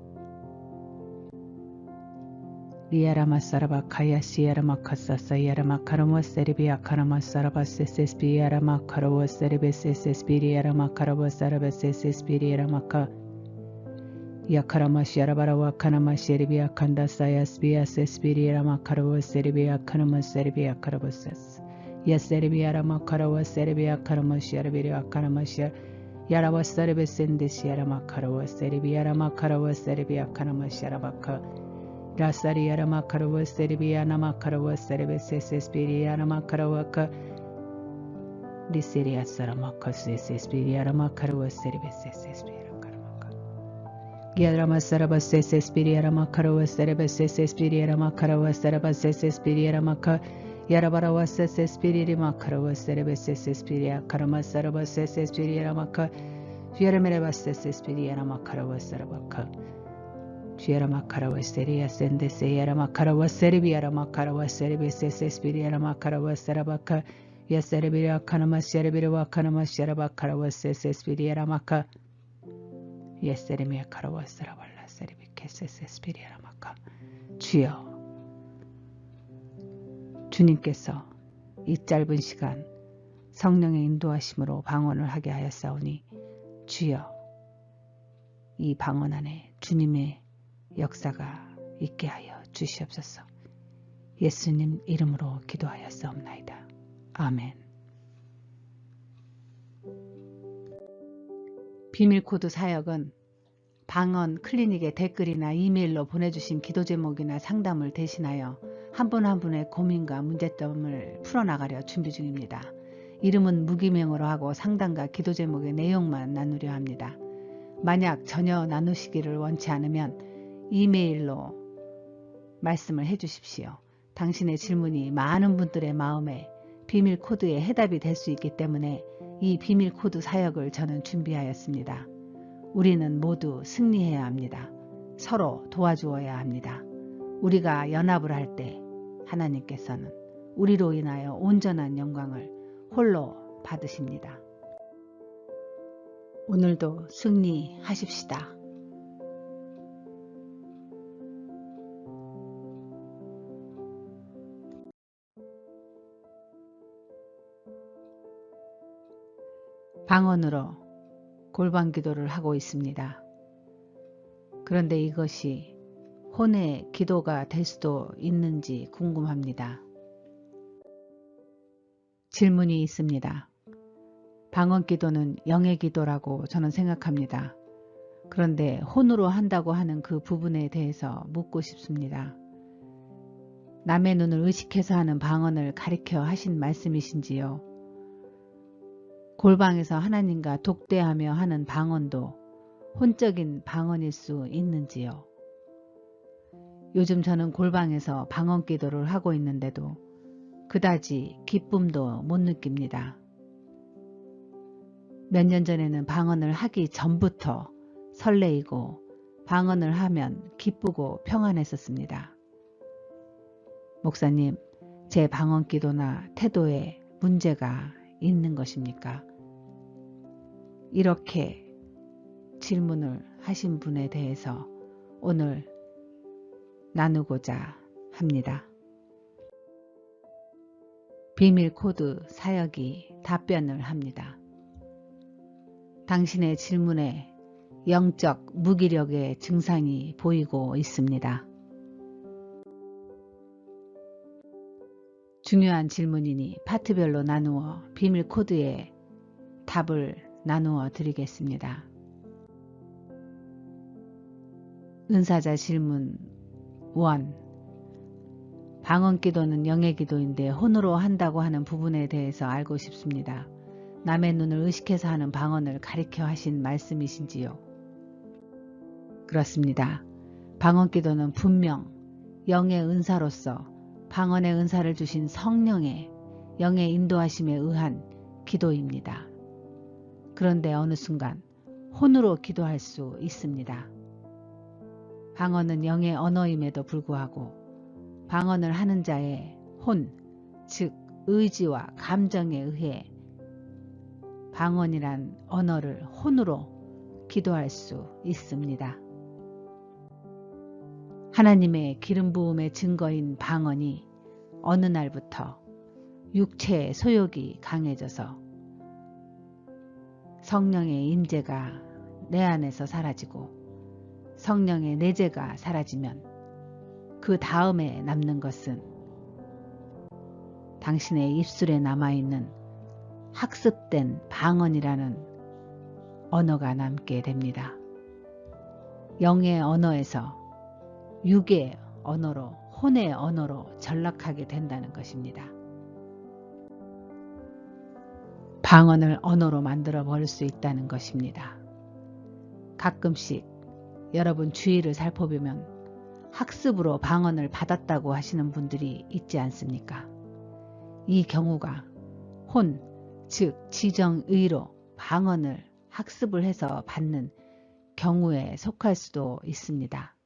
리아라마사라바 카야시아라마카사사 야라마카라마세리비아카라마사라바 세세스비아라마카라와세리베세세스비리아라마카라와사라베세세스비리아라마카 야카라마시아라바라와카나마세리비아칸다사야스비아세스비리아라마카라와세리비아카나마세리비아카라바세스 야세리비아라마카라와세리비아카라마시아라비아카라마시아 야라와사레베센데시아라마카라와세리비아라마카라와세리비아라마카라와세리비아카나마시아라바카 라사리아라마카라와세리비아나마카라와세리베세세스비리아라마카라와카 리세리아사라마카세세스비리아라마카라와세리베세세스비리아라마카라와카 야라마사라바세세스비리아라마카라와세리베세세스비리아라마카라와세라바세세스비리아라마카 야라바라와세세스비리아마카라와세리베세세스비리아카라마사라바세세스비리아라마카 휘아라메라바세세스비리아라마카라와사라바카 휘아라마카라와세리아센데세야라마카라와세리비아라마카라와세리베세세스비리아라마카라와사라바카 야세리비아카나마시아리비라와카나마시아라바카라와세세스비리아라마카 예세리미아카라와사라발라세리비케세세스비리아라마카 주여, 주님께서 이 짧은 시간 성령의 인도하심으로 방언을 하게 하였사오니 주여, 이 방언 안에 주님의 역사가 있게 하여 주시옵소서. 예수님 이름으로 기도하였사옵나이다. 아멘. 비밀코드 사역은 방언 클리닉의 댓글이나 이메일로 보내주신 기도 제목이나 상담을 대신하여 한 분 한 분의 고민과 문제점을 풀어나가려 준비 중입니다. 이름은 무기명으로 하고 상담과 기도 제목의 내용만 나누려 합니다. 만약 전혀 나누시기를 원치 않으면 이메일로 말씀을 해주십시오. 당신의 질문이 많은 분들의 마음에 비밀 코드에 해답이 될 수 있기 때문에 이 비밀 코드 사역을 저는 준비하였습니다. 우리는 모두 승리해야 합니다. 서로 도와주어야 합니다. 우리가 연합을 할 때 하나님께서는 우리로 인하여 온전한 영광을 홀로 받으십니다. 오늘도 승리하십시다. 방언으로 골방 기도를 하고 있습니다. 그런데 이것이 혼의 기도가 될 수도 있는지 궁금합니다. 질문이 있습니다. 방언 기도는 영의 기도라고 저는 생각합니다. 그런데 혼으로 한다고 하는 그 부분에 대해서 묻고 싶습니다. 남의 눈을 의식해서 하는 방언을 가리켜 하신 말씀이신지요? 골방에서 하나님과 독대하며 하는 방언도 혼적인 방언일 수 있는지요? 요즘 저는 골방에서 방언 기도를 하고 있는데도 그다지 기쁨도 못 느낍니다. 몇 년 전에는 방언을 하기 전부터 설레이고 방언을 하면 기쁘고 평안했었습니다. 목사님, 제 방언 기도나 태도에 문제가 있는 것입니까? 이렇게 질문을 하신 분에 대해서 오늘 나누고자 합니다. 비밀 코드 사역이 답변을 합니다. 당신의 질문에 영적 무기력의 증상이 보이고 있습니다. 중요한 질문이니 파트별로 나누어 비밀 코드에 답을 나누어 드리겠습니다. 은사자 질문 1. 방언 기도는 영의 기도인데 혼으로 한다고 하는 부분에 대해서 알고 싶습니다. 남의 눈을 의식해서 하는 방언을 가리켜 하신 말씀이신지요? 그렇습니다. 방언 기도는 분명 영의 은사로서 방언의 은사를 주신 성령의 영의 인도하심에 의한 기도입니다. 그런데 어느 순간 혼으로 기도할 수 있습니다. 방언은 영의 언어임에도 불구하고 방언을 하는 자의 혼, 즉 의지와 감정에 의해 방언이란 언어를 혼으로 기도할 수 있습니다. 하나님의 기름 부음의 증거인 방언이 어느 날부터 육체의 소욕이 강해져서 성령의 임재가 내 안에서 사라지고 성령의 내재가 사라지면 그 다음에 남는 것은 당신의 입술에 남아있는 학습된 방언이라는 언어가 남게 됩니다. 영의 언어에서 육의 언어로 혼의 언어로 전락하게 된다는 것입니다. 방언을 언어로 만들어 버릴 수 있다는 것입니다. 가끔씩 여러분 주위를 살펴보면 학습으로 방언을 받았다고 하시는 분들이 있지 않습니까? 이 경우가 혼, 즉 지정의로 방언을 학습을 해서 받는 경우에 속할 수도 있습니다.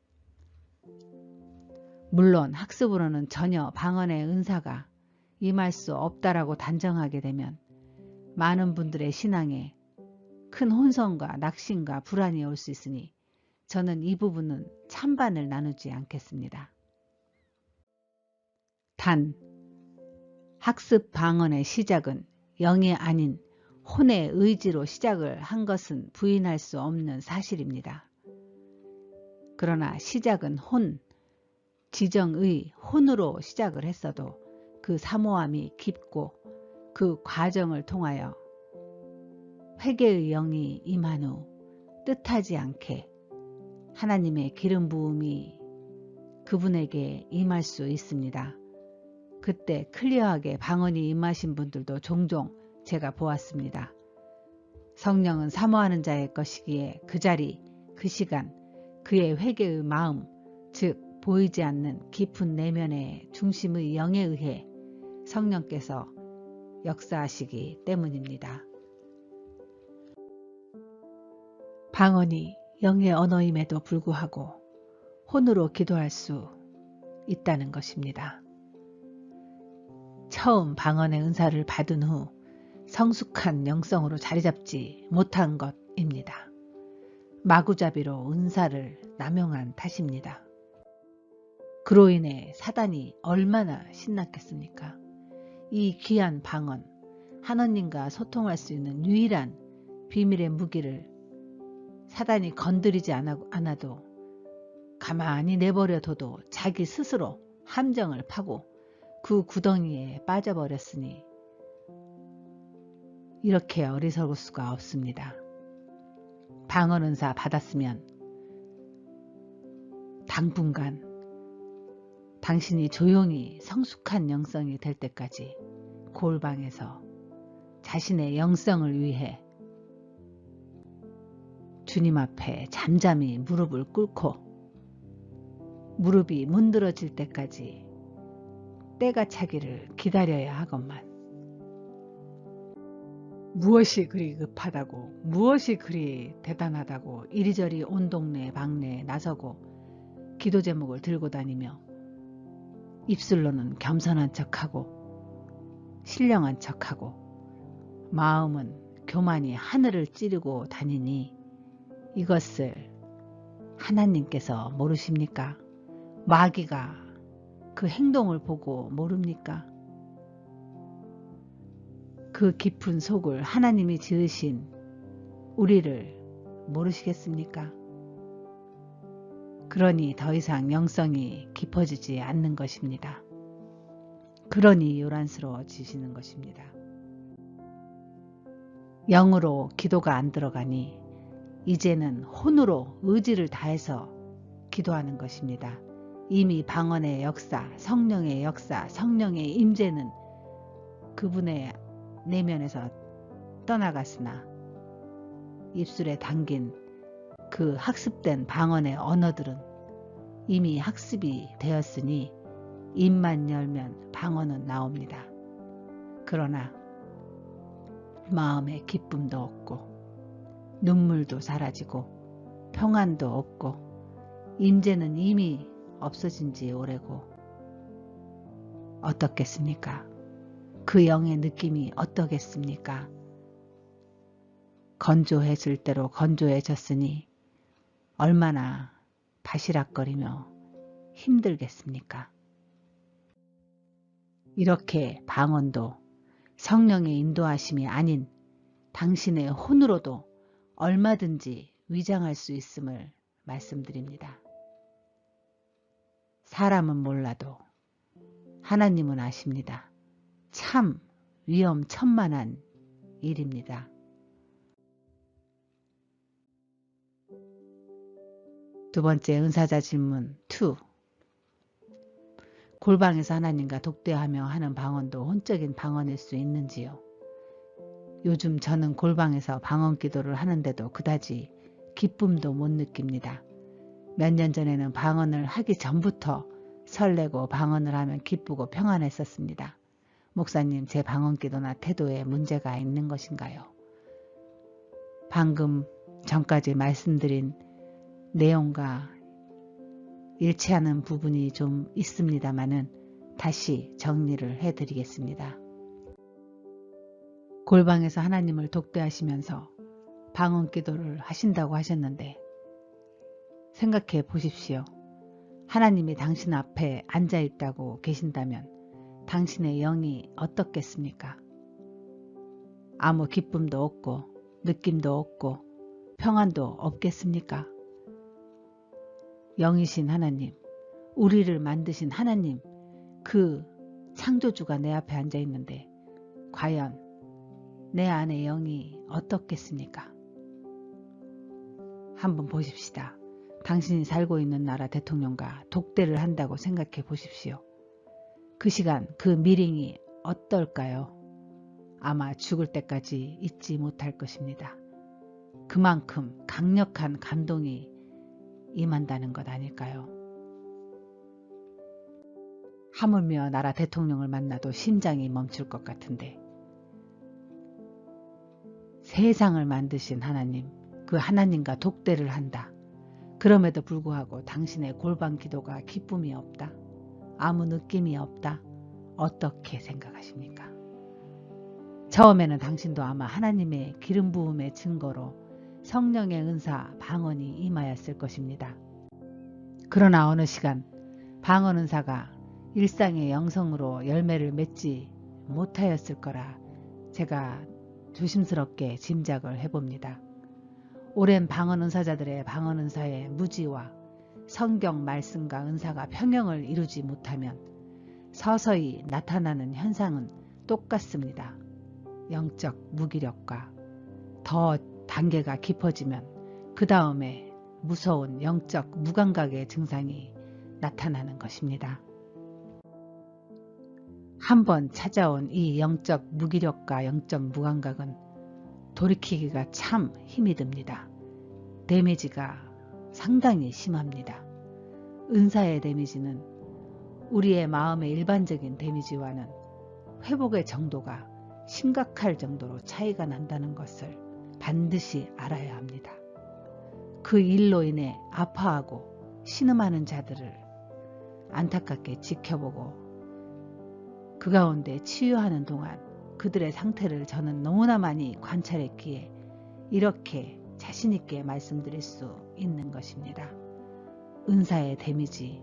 물론 학습으로는 전혀 방언의 은사가 임할 수 없다라고 단정하게 되면 많은 분들의 신앙에 큰 혼선과 낙심과 불안이 올 수 있으니 저는 이 부분은 찬반을 나누지 않겠습니다. 단 학습 방언의 시작은 영이 아닌 혼의 의지로 시작을 한 것은 부인할 수 없는 사실입니다. 그러나 시작은 혼, 지정의 혼으로 시작을 했어도 그 사모함이 깊고 그 과정을 통하여 회개의 영이 임한 후 뜻하지 않게 하나님의 기름 부음이 그분에게 임할 수 있습니다. 그때 클리어하게 방언이 임하신 분들도 종종 제가 보았습니다. 성령은 사모하는 자의 것이기에 그 자리, 그 시간, 그의 회개의 마음, 즉 보이지 않는 깊은 내면의 중심의 영에 의해 성령께서 역사하시기 때문입니다. 방언이 영의 언어임에도 불구하고 혼으로 기도할 수 있다는 것입니다. 처음 방언의 은사를 받은 후 성숙한 영성으로 자리잡지 못한 것입니다. 마구잡이로 은사를 남용한 탓입니다. 그로 인해 사단이 얼마나 신났겠습니까? 이 귀한 방언, 하나님과 소통할 수 있는 유일한 비밀의 무기를 사단이 건드리지 않아도 가만히 내버려둬도 자기 스스로 함정을 파고 그 구덩이에 빠져버렸으니 이렇게 어리석을 수가 없습니다. 방언 은사 받았으면 당분간 당신이 조용히 성숙한 영성이 될 때까지 골방에서 자신의 영성을 위해 주님 앞에 잠잠히 무릎을 꿇고 무릎이 문드러질 때까지 때가 차기를 기다려야 하건만 무엇이 그리 급하다고 무엇이 그리 대단하다고 이리저리 온 동네 방네에 나서고 기도 제목을 들고 다니며 입술로는 겸손한 척하고 신령한 척하고 마음은 교만이 하늘을 찌르고 다니니 이것을 하나님께서 모르십니까? 마귀가 그 행동을 보고 모릅니까? 그 깊은 속을 하나님이 지으신 우리를 모르시겠습니까? 그러니 더 이상 영성이 깊어지지 않는 것입니다. 그러니 요란스러워지시는 것입니다. 영으로 기도가 안 들어가니 이제는 혼으로 의지를 다해서 기도하는 것입니다. 이미 방언의 역사, 성령의 역사, 성령의 임재는 그분의 내면에서 떠나갔으나 입술에 담긴 그 학습된 방언의 언어들은 이미 학습이 되었으니 입만 열면 방언은 나옵니다. 그러나 마음에 기쁨도 없고 눈물도 사라지고 평안도 없고 임재는 이미 없어진 지 오래고 어떻겠습니까? 그 영의 느낌이 어떠겠습니까? 건조해질 대로 건조해졌으니 얼마나 바시락거리며 힘들겠습니까? 이렇게 방언도 성령의 인도하심이 아닌 당신의 혼으로도 얼마든지 위장할 수 있음을 말씀드립니다. 사람은 몰라도 하나님은 아십니다. 참 위험천만한 일입니다. 두 번째 은사자 질문 2. 골방에서 하나님과 독대하며 하는 방언도 혼적인 방언일 수 있는지요? 요즘 저는 골방에서 방언 기도를 하는데도 그다지 기쁨도 못 느낍니다. 몇 년 전에는 방언을 하기 전부터 설레고 방언을 하면 기쁘고 평안했었습니다. 목사님, 제 방언 기도나 태도에 문제가 있는 것인가요? 방금 전까지 말씀드린 내용과 일치하는 부분이 좀 있습니다마는 다시 정리를 해드리겠습니다. 골방에서 하나님을 독대하시면서 방언 기도를 하신다고 하셨는데 생각해 보십시오. 하나님이 당신 앞에 앉아 있다고 계신다면 당신의 영이 어떻겠습니까? 아무 기쁨도 없고 느낌도 없고 평안도 없겠습니까? 영이신 하나님, 우리를 만드신 하나님, 그 창조주가 내 앞에 앉아 있는데 과연 내 안의 영이 어떻겠습니까? 한번 보십시다. 당신이 살고 있는 나라 대통령과 독대를 한다고 생각해 보십시오. 그 시간 그 미링이 어떨까요? 아마 죽을 때까지 잊지 못할 것입니다. 그만큼 강력한 감동이 임한다는 것 아닐까요? 하물며 나라 대통령을 만나도 심장이 멈출 것 같은데 세상을 만드신 하나님, 그 하나님과 독대를 한다. 그럼에도 불구하고 당신의 골방 기도가 기쁨이 없다. 아무 느낌이 없다. 어떻게 생각하십니까? 처음에는 당신도 아마 하나님의 기름 부음의 증거로 성령의 은사 방언이 임하였을 것입니다. 그러나 어느 시간 방언 은사가 일상의 영성으로 열매를 맺지 못하였을 거라 제가 조심스럽게 짐작을 해봅니다. 오랜 방언 은사자들의 방언 은사의 무지와 성경 말씀과 은사가 평형을 이루지 못하면 서서히 나타나는 현상은 똑같습니다. 영적 무기력과 더 단계가 깊어지면 그 다음에 무서운 영적 무감각의 증상이 나타나는 것입니다. 한번 찾아온 이 영적 무기력과 영적 무감각은 돌이키기가 참 힘이 듭니다. 데미지가 상당히 심합니다. 은사의 데미지는 우리의 마음의 일반적인 데미지와는 회복의 정도가 심각할 정도로 차이가 난다는 것을 반드시 알아야 합니다. 그 일로 인해 아파하고 신음하는 자들을 안타깝게 지켜보고 그 가운데 치유하는 동안 그들의 상태를 저는 너무나 많이 관찰했기에 이렇게 자신있게 말씀드릴 수 있는 것입니다. 은사의 데미지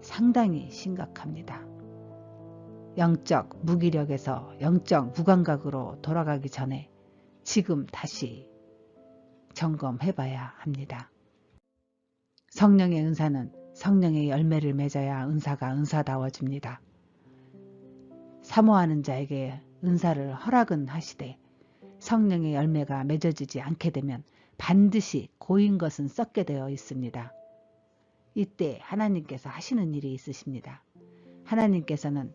상당히 심각합니다. 영적 무기력에서 영적 무감각으로 돌아가기 전에 지금 다시 점검해봐야 합니다. 성령의 은사는 성령의 열매를 맺어야 은사가 은사다워집니다. 사모하는 자에게 은사를 허락은 하시되 성령의 열매가 맺어지지 않게 되면 반드시 고인 것은 썩게 되어 있습니다. 이때 하나님께서 하시는 일이 있으십니다. 하나님께서는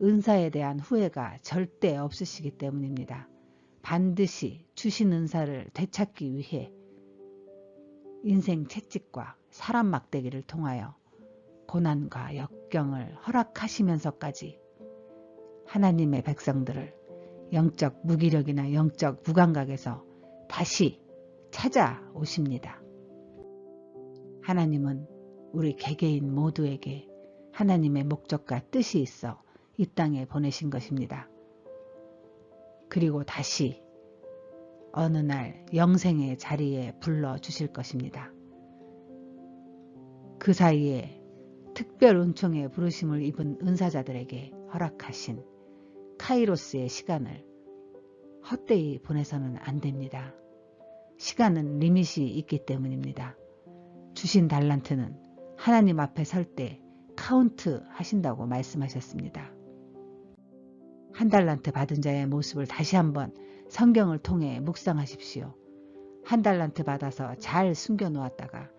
은사에 대한 후회가 절대 없으시기 때문입니다. 반드시 주신 은사를 되찾기 위해 인생 채찍과 사람 막대기를 통하여 고난과 역경을 허락하시면서까지 하나님의 백성들을 영적 무기력이나 영적 무감각에서 다시 찾아오십니다. 하나님은 우리 개개인 모두에게 하나님의 목적과 뜻이 있어 이 땅에 보내신 것입니다. 그리고 다시 어느 날 영생의 자리에 불러주실 것입니다. 그 사이에 특별 은총의 부르심을 입은 은사자들에게 허락하신 카이로스의 시간을 헛되이 보내서는 안 됩니다. 시간은 리밋이 있기 때문입니다. 주신 달란트는 하나님 앞에 설 때 카운트 하신다고 말씀하셨습니다. 한 달란트 받은 자의 모습을 다시 한번 성경을 통해 묵상하십시오. 한 달란트 받아서 잘 숨겨놓았다가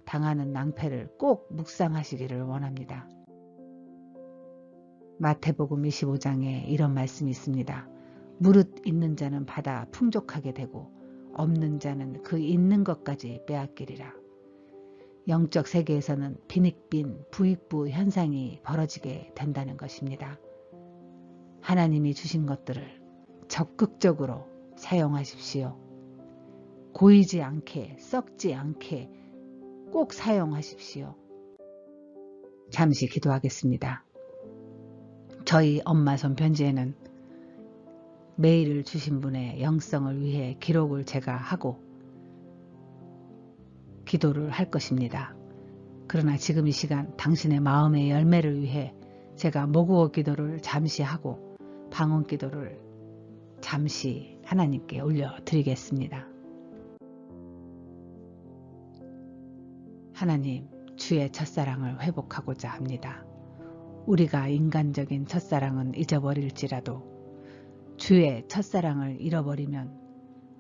당하는 낭패를 꼭 묵상하시기를 원합니다. 마태복음 25장에 이런 말씀이 있습니다. 무릇 있는 자는 받아 풍족하게 되고 없는 자는 그 있는 것까지 빼앗기리라. 영적 세계에서는 빈익빈 부익부 현상이 벌어지게 된다는 것입니다. 하나님이 주신 것들을 적극적으로 사용하십시오. 고이지 않게 썩지 않게 꼭 사용하십시오. 잠시 기도하겠습니다. 저희 엄마 손 편지에는 메일을 주신 분의 영성을 위해 기록을 제가 하고 기도를 할 것입니다. 그러나 지금 이 시간 당신의 마음의 열매를 위해 제가 모국어 기도를 잠시 하고 방언 기도를 잠시 하나님께 올려드리겠습니다. 하나님, 주의 첫사랑을 회복하고자 합니다. 우리가 인간적인 첫사랑은 잊어버릴지라도 주의 첫사랑을 잃어버리면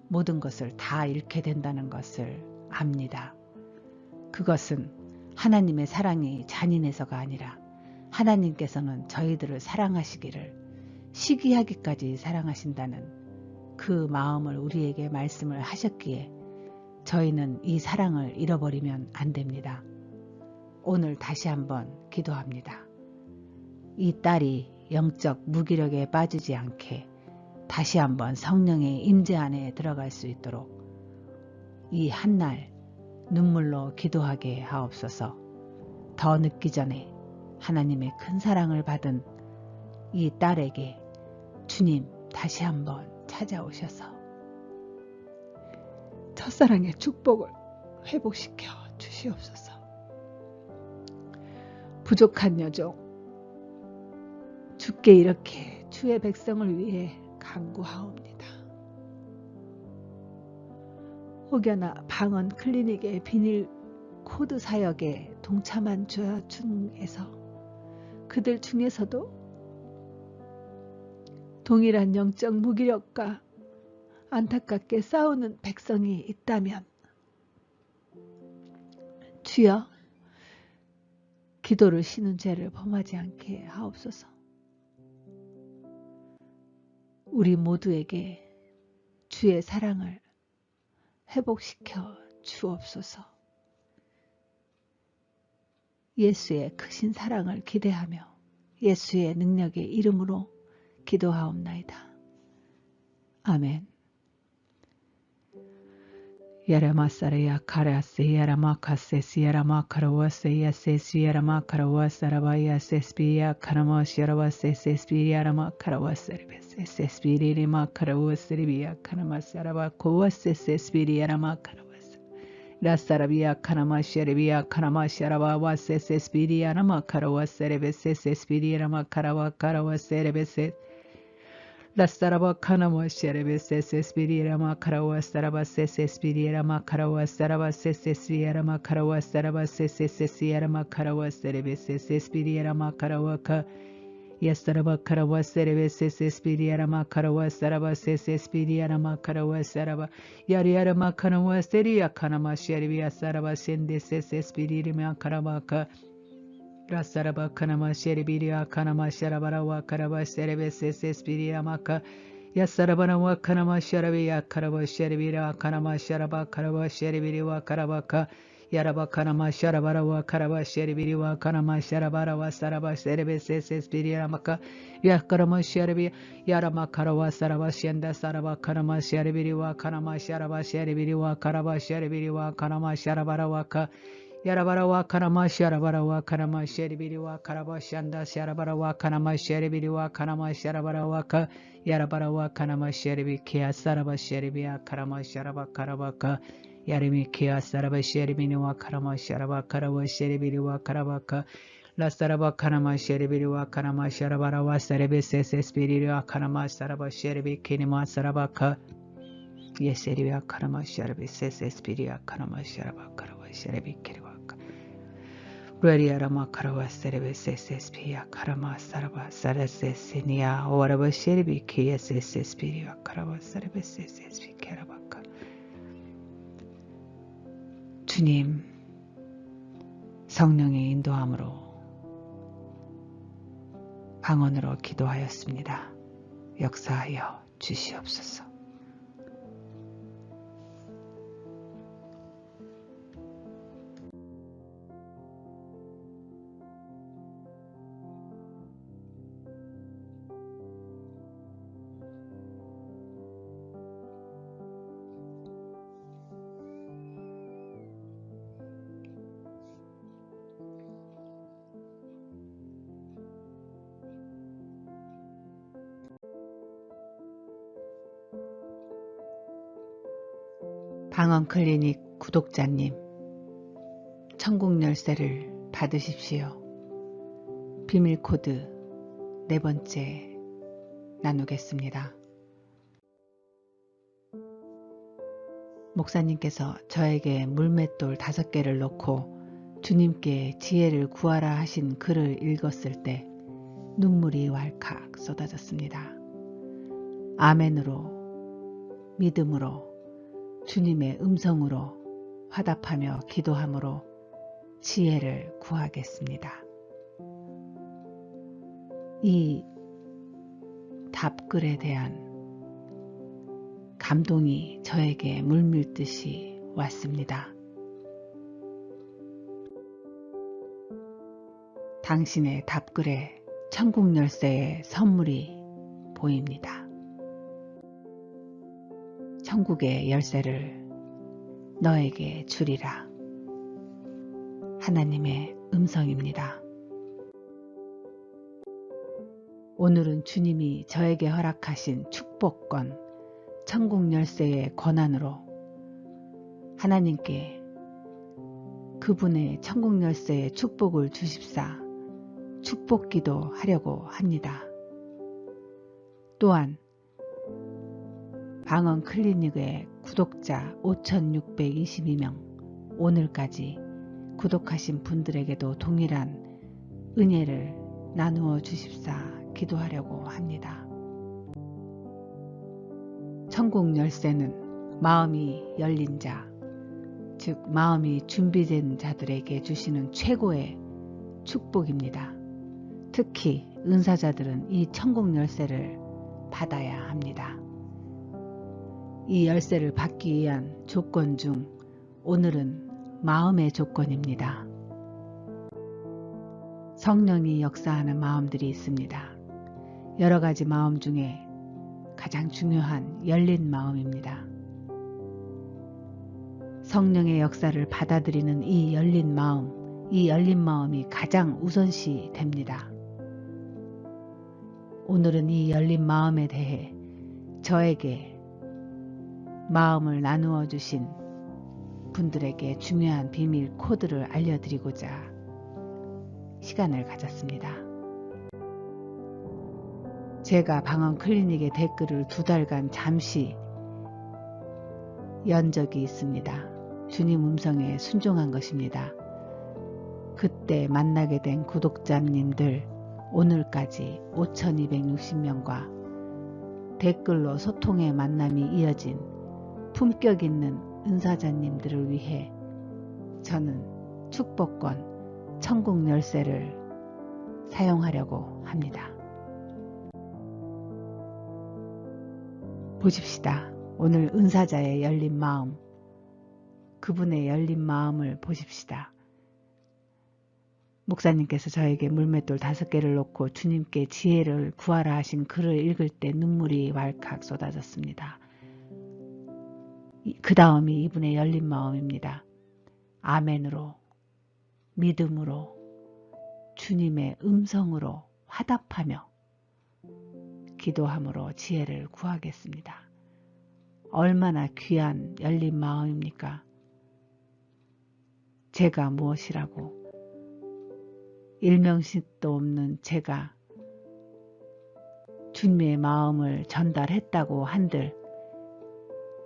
모든 것을 다 잃게 된다는 것을 압니다. 그것은 하나님의 사랑이 잔인해서가 아니라 하나님께서는 저희들을 사랑하시기를 시기하기까지 사랑하신다는 그 마음을 우리에게 말씀을 하셨기에 저희는 이 사랑을 잃어버리면 안 됩니다. 오늘 다시 한번 기도합니다. 이 딸이 영적 무기력에 빠지지 않게 다시 한번 성령의 임재 안에 들어갈 수 있도록 이 한날 눈물로 기도하게 하옵소서. 더 늦기 전에 하나님의 큰 사랑을 받은 이 딸에게 주님 다시 한번 찾아오셔서 첫사랑의 축복을 회복시켜 주시옵소서. 부족한 여종, 주께 이렇게 주의 백성을 위해 간구하옵니다. 혹여나 방언 클리닉의 비닐 코드 사역에 동참한 자 중에서 그들 중에서도 동일한 영적 무기력과 안타깝게 싸우는 백성이 있다면 주여 기도를 쉬는 죄를 범하지 않게 하옵소서. 우리 모두에게 주의 사랑을 회복시켜 주옵소서. 예수의 크신 사랑을 기대하며 예수의 능력의 이름으로 기도하옵나이다. 아멘. 야라마사레야 카라세 야라마카세스 야라마카라와세 야세스 야라마카라와사라바야세스비야 카라마시라와세세스비 야라마카라와세레베세스비리마카라와세리비야 카라마사라바코와세세스비리 야라마카라와세 라사라비야 카라마시레비야 카라마시라바와세세스비리 야라마카라와세레베세스비리 야라마카라와카라와세레베세 라사라바 카나마 셰레베세세스비리라마 카라와사라바 세세스비리라마 카라와사라바 세세스비리라마 카라와사라바 세세스비리라마 카라와세레베세세스비리라마 카라와카 야사라바 카라와세레베세세스비리라마 카라와사라바 세세스비리라마 카라와사라바 야리야라마 카나와세리야 카나마 셰레비야사라바 센데세세스비리라마 카라와카 라사라바 카나마 셰리비리아 카나마 샤라바라와 카라바 세레베세세스비리아 마카 야사라바나와 카나마 샤라비야 카라바 셰리비라 카나마 샤라바 카라바 셰리비리와 카라바카 야라바 카나마 샤라바라와 카라바 셰리비리와 카나마 샤라바라와 사라바 세레베세세스비리아 마카 야카라마 셰리비 야라마 카라와 사라바 셴다 사라바 카나마 셰리비리와 카나마 샤라바 셰리비리와 카라바 셰리비리와 카나마 샤라바라와카 야라바라와 카나마 샤라바라와 카나마 셰리비리와 카라바 샨다 샤라바라와 카나마 셰리비리와 카나마 샤라바라와 카 야라바라와 카나마 셰리비 케아 사라바 셰리비야 카라마 샤라바 카라바카 야리미 케아 사라바 셰리비니와 카라마 샤라바 카라와 셰리비리와 카라바카 라사라바 카나마 셰리비리와 카나마 샤라바라와 사레베세세스비리와 카나마 사라바 셰리비 케니마 사라바카 예세리비야 카나마 샤라비 세세스비리야 카나마 샤라바 카라와 셰리비 케리와 Rariarama Karawa Serebesespiya Karama Saraba Sarasesinia Oraba Sheribi Kiasespiria Karawa Serebesespi Karabaka 주님 성령의 인도함으로 방언으로 기도하였습니다. 역사하여 주시옵소서. 방언클리닉 구독자님, 천국 열쇠를 받으십시오. 비밀코드 4번째 나누겠습니다. 목사님께서 저에게 물맷돌 5개를 놓고 주님께 지혜를 구하라 하신 글을 읽었을 때 눈물이 왈칵 쏟아졌습니다. 아멘으로, 믿음으로, 주님의 음성으로 화답하며 기도함으로 지혜를 구하겠습니다. 이 답글에 대한 감동이 저에게 물밀듯이 왔습니다. 당신의 답글에 천국 열쇠의 선물이 보입니다. 천국의 열쇠를 너에게 주리라. 하나님의 음성입니다. 오늘은 주님이 저에게 허락하신 축복권, 천국 열쇠의 권한으로 하나님께 그분의 천국 열쇠의 축복을 주십사 축복기도 하려고 합니다. 또한 방언 클리닉의 구독자 5,622명, 오늘까지 구독하신 분들에게도 동일한 은혜를 나누어 주십사 기도하려고 합니다. 천국 열쇠는 마음이 열린 자, 즉 마음이 준비된 자들에게 주시는 최고의 축복입니다. 특히 은사자들은 이 천국 열쇠를 받아야 합니다. 이 열쇠를 받기 위한 조건 중 오늘은 마음의 조건입니다. 성령이 역사하는 마음들이 있습니다. 여러 가지 마음 중에 가장 중요한 열린 마음입니다. 성령의 역사를 받아들이는 이 열린 마음이 가장 우선시 됩니다. 오늘은 이 열린 마음에 대해 저에게 마음을 나누어 주신 분들에게 중요한 비밀 코드를 알려드리고자 시간을 가졌습니다. 제가 방언 클리닉의 댓글을 2달간 잠시 연 적이 있습니다. 주님 음성에 순종한 것입니다. 그때 만나게 된 구독자님들 오늘까지 5,260명과 댓글로 소통의 만남이 이어진 품격 있는 은사자님들을 위해 저는 축복권, 천국 열쇠를 사용하려고 합니다. 보십시다. 오늘 은사자의 열린 마음, 그분의 열린 마음을 보십시다. 목사님께서 저에게 물맷돌 5개를 놓고 주님께 지혜를 구하라 하신 글을 읽을 때 눈물이 왈칵 쏟아졌습니다. 그 다음이 이분의 열린 마음입니다. 아멘으로, 믿음으로, 주님의 음성으로 화답하며 기도함으로 지혜를 구하겠습니다. 얼마나 귀한 열린 마음입니까? 제가 무엇이라고, 일명식도 없는 제가 주님의 마음을 전달했다고 한들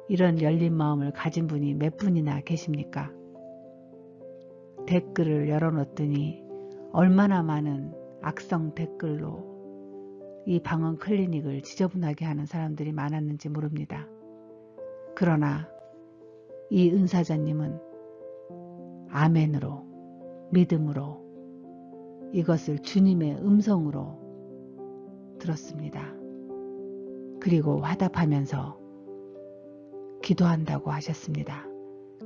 이런 열린 마음을 가진 분이 몇 분이나 계십니까? 댓글을 열어놓더니 얼마나 많은 악성 댓글로 이 방언 클리닉을 지저분하게 하는 사람들이 많았는지 모릅니다. 그러나 이 은사자님은 아멘으로, 믿음으로 이것을 주님의 음성으로 들었습니다. 그리고 화답하면서 기도한다고 하셨습니다.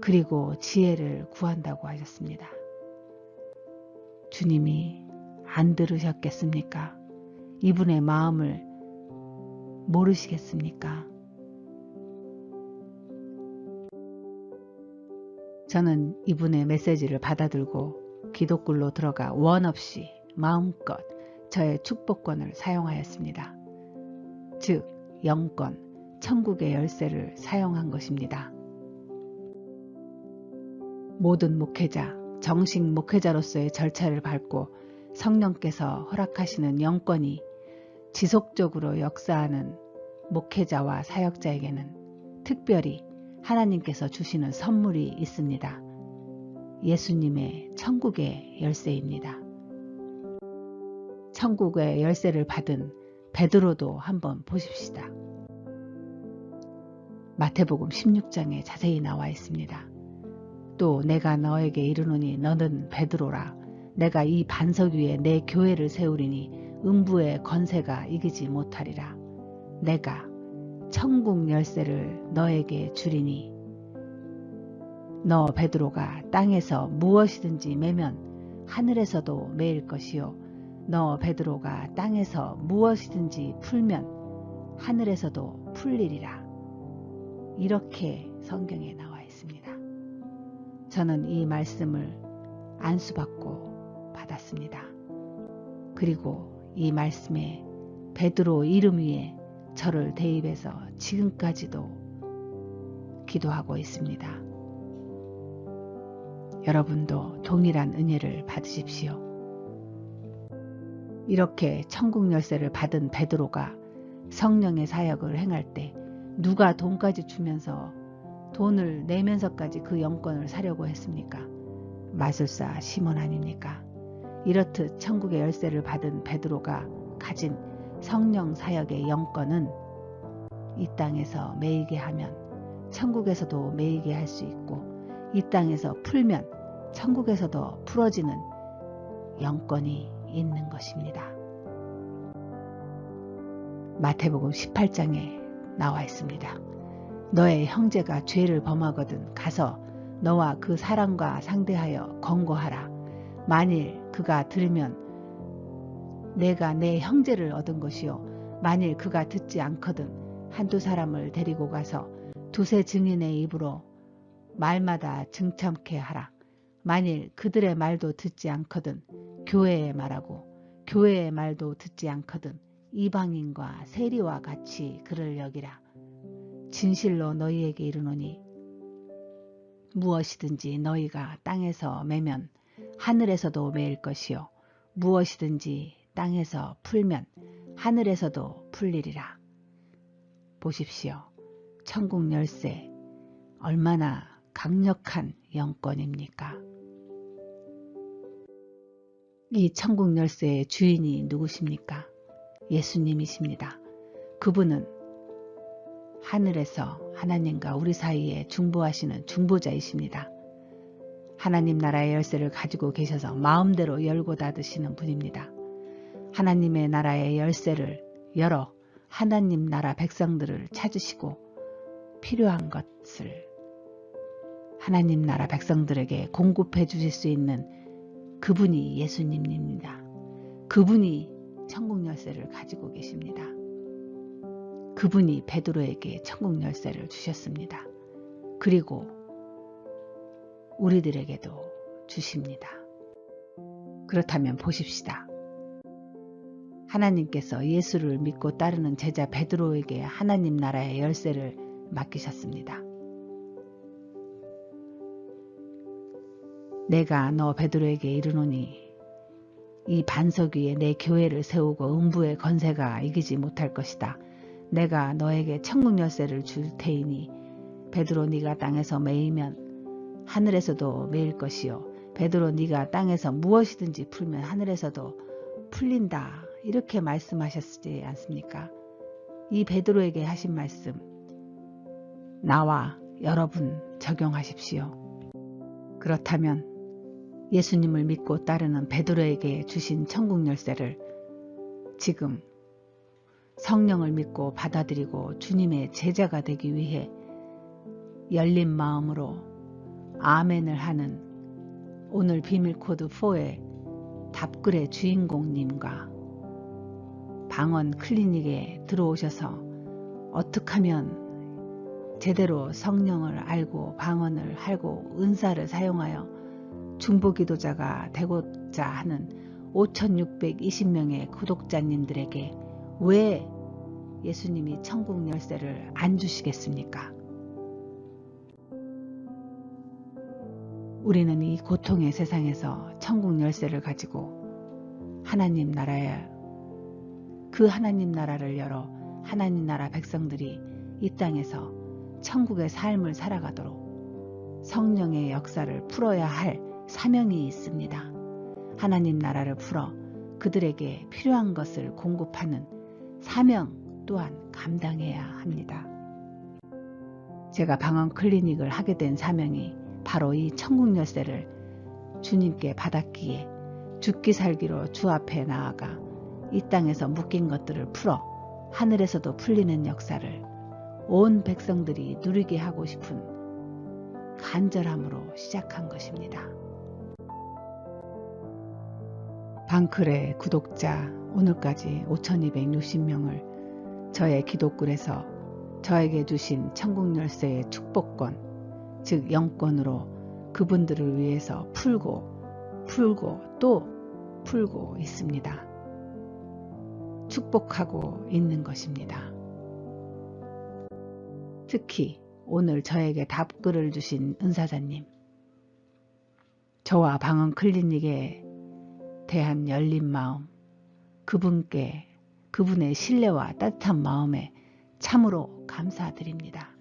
그리고 지혜를 구한다고 하셨습니다. 주님이 안 들으셨겠습니까? 이분의 마음을 모르시겠습니까? 저는 이분의 메시지를 받아들고 기도굴로 들어가 원 없이 마음껏 저의 축복권을 사용하였습니다. 즉 영권, 천국의 열쇠를 사용한 것입니다. 모든 목회자, 정식 목회자로서의 절차를 밟고 성령께서 허락하시는 영권이 지속적으로 역사하는 목회자와 사역자에게는 특별히 하나님께서 주시는 선물이 있습니다. 예수님의 천국의 열쇠입니다. 천국의 열쇠를 받은 베드로도 한번 보십시다. 마태복음 16장에 자세히 나와 있습니다. 또 내가 너에게 이르노니 너는 베드로라. 내가 이 반석 위에 내 교회를 세우리니 음부의 권세가 이기지 못하리라. 내가 천국 열쇠를 너에게 주리니 너 베드로가 땅에서 무엇이든지 매면 하늘에서도 매일 것이요 너 베드로가 땅에서 무엇이든지 풀면 하늘에서도 풀리리라. 이렇게 성경에 나와 있습니다. 저는 이 말씀을 안수받고 받았습니다. 그리고 이 말씀에 베드로 이름 위에 저를 대입해서 지금까지도 기도하고 있습니다. 여러분도 동일한 은혜를 받으십시오. 이렇게 천국 열쇠를 받은 베드로가 성령의 사역을 행할 때 누가 돈까지 주면서 돈을 내면서까지 그 영권을 사려고 했습니까? 마술사 시몬 아닙니까? 이렇듯 천국의 열쇠를 받은 베드로가 가진 성령 사역의 영권은 이 땅에서 매이게 하면 천국에서도 매이게 할 수 있고 이 땅에서 풀면 천국에서도 풀어지는 영권이 있는 것입니다. 마태복음 18장에 나와 있습니다. 너의 형제가 죄를 범하거든 가서 너와 그 사람과 상대하여 권고하라. 만일 그가 들으면 내가 내 형제를 얻은 것이요 만일 그가 듣지 않거든 한두 사람을 데리고 가서 두세 증인의 입으로 말마다 증참케 하라. 만일 그들의 말도 듣지 않거든 교회의 말하고 교회의 말도 듣지 않거든 이방인과 세리와 같이 그를 여기라. 진실로 너희에게 이르노니 무엇이든지 너희가 땅에서 매면 하늘에서도 매일 것이요 무엇이든지 땅에서 풀면 하늘에서도 풀리리라. 보십시오. 천국 열쇠 얼마나 강력한 영권입니까? 이 천국 열쇠의 주인이 누구십니까? 예수님이십니다. 그분은 하늘에서 하나님과 우리 사이에 중보하시는 중보자이십니다. 하나님 나라의 열쇠를 가지고 계셔서 마음대로 열고 닫으시는 분입니다. 하나님의 나라의 열쇠를 열어 하나님 나라 백성들을 찾으시고 필요한 것을 하나님 나라 백성들에게 공급해 주실 수 있는 그분이 예수님입니다. 그분이 천국 열쇠를 가지고 계십니다. 그분이 베드로에게 천국 열쇠를 주셨습니다. 그리고 우리들에게도 주십니다. 그렇다면 보십시다. 하나님께서 예수를 믿고 따르는 제자 베드로에게 하나님 나라의 열쇠를 맡기셨습니다. 내가 너 베드로에게 이르노니 이 반석 위에 내 교회를 세우고 음부의 권세가 이기지 못할 것이다. 내가 너에게 천국 열쇠를 줄 테이니 베드로 네가 땅에서 매이면 하늘에서도 매일 것이요 베드로 네가 땅에서 무엇이든지 풀면 하늘에서도 풀린다. 이렇게 말씀하셨지 않습니까? 이 베드로에게 하신 말씀 나와 여러분 적용하십시오. 그렇다면 예수님을 믿고 따르는 베드로에게 주신 천국 열쇠를 지금 성령을 믿고 받아들이고 주님의 제자가 되기 위해 열린 마음으로 아멘을 하는 오늘 비밀코드 4의 답글의 주인공님과 방언 클리닉에 들어오셔서 어떻게 하면 제대로 성령을 알고 방언을 하고 은사를 사용하여 중보기도자가 되고자 하는 5,620명의 구독자님들에게 왜 예수님이 천국 열쇠를 안 주시겠습니까? 우리는 이 고통의 세상에서 천국 열쇠를 가지고 하나님 나라에 그 하나님 나라를 열어 하나님 나라 백성들이 이 땅에서 천국의 삶을 살아가도록 성령의 역사를 풀어야 할 사명이 있습니다. 하나님 나라를 풀어 그들에게 필요한 것을 공급하는 사명 또한 감당해야 합니다. 제가 방언 클리닉을 하게 된 사명이 바로 이 천국 열쇠를 주님께 받았기에 죽기 살기로 주 앞에 나아가 이 땅에서 묶인 것들을 풀어 하늘에서도 풀리는 역사를 온 백성들이 누리게 하고 싶은 간절함으로 시작한 것입니다. 방클의 구독자 오늘까지 5260명을 저의 기도글에서 저에게 주신 천국 열쇠의 축복권, 즉 영권으로 그분들을 위해서 풀고 또 풀고 있습니다. 축복하고 있는 것입니다. 특히 오늘 저에게 답글을 주신 은사자님, 저와 방언 클리닉에 대한 열린 마음, 그분의 신뢰와 따뜻한 마음에 참으로 감사드립니다.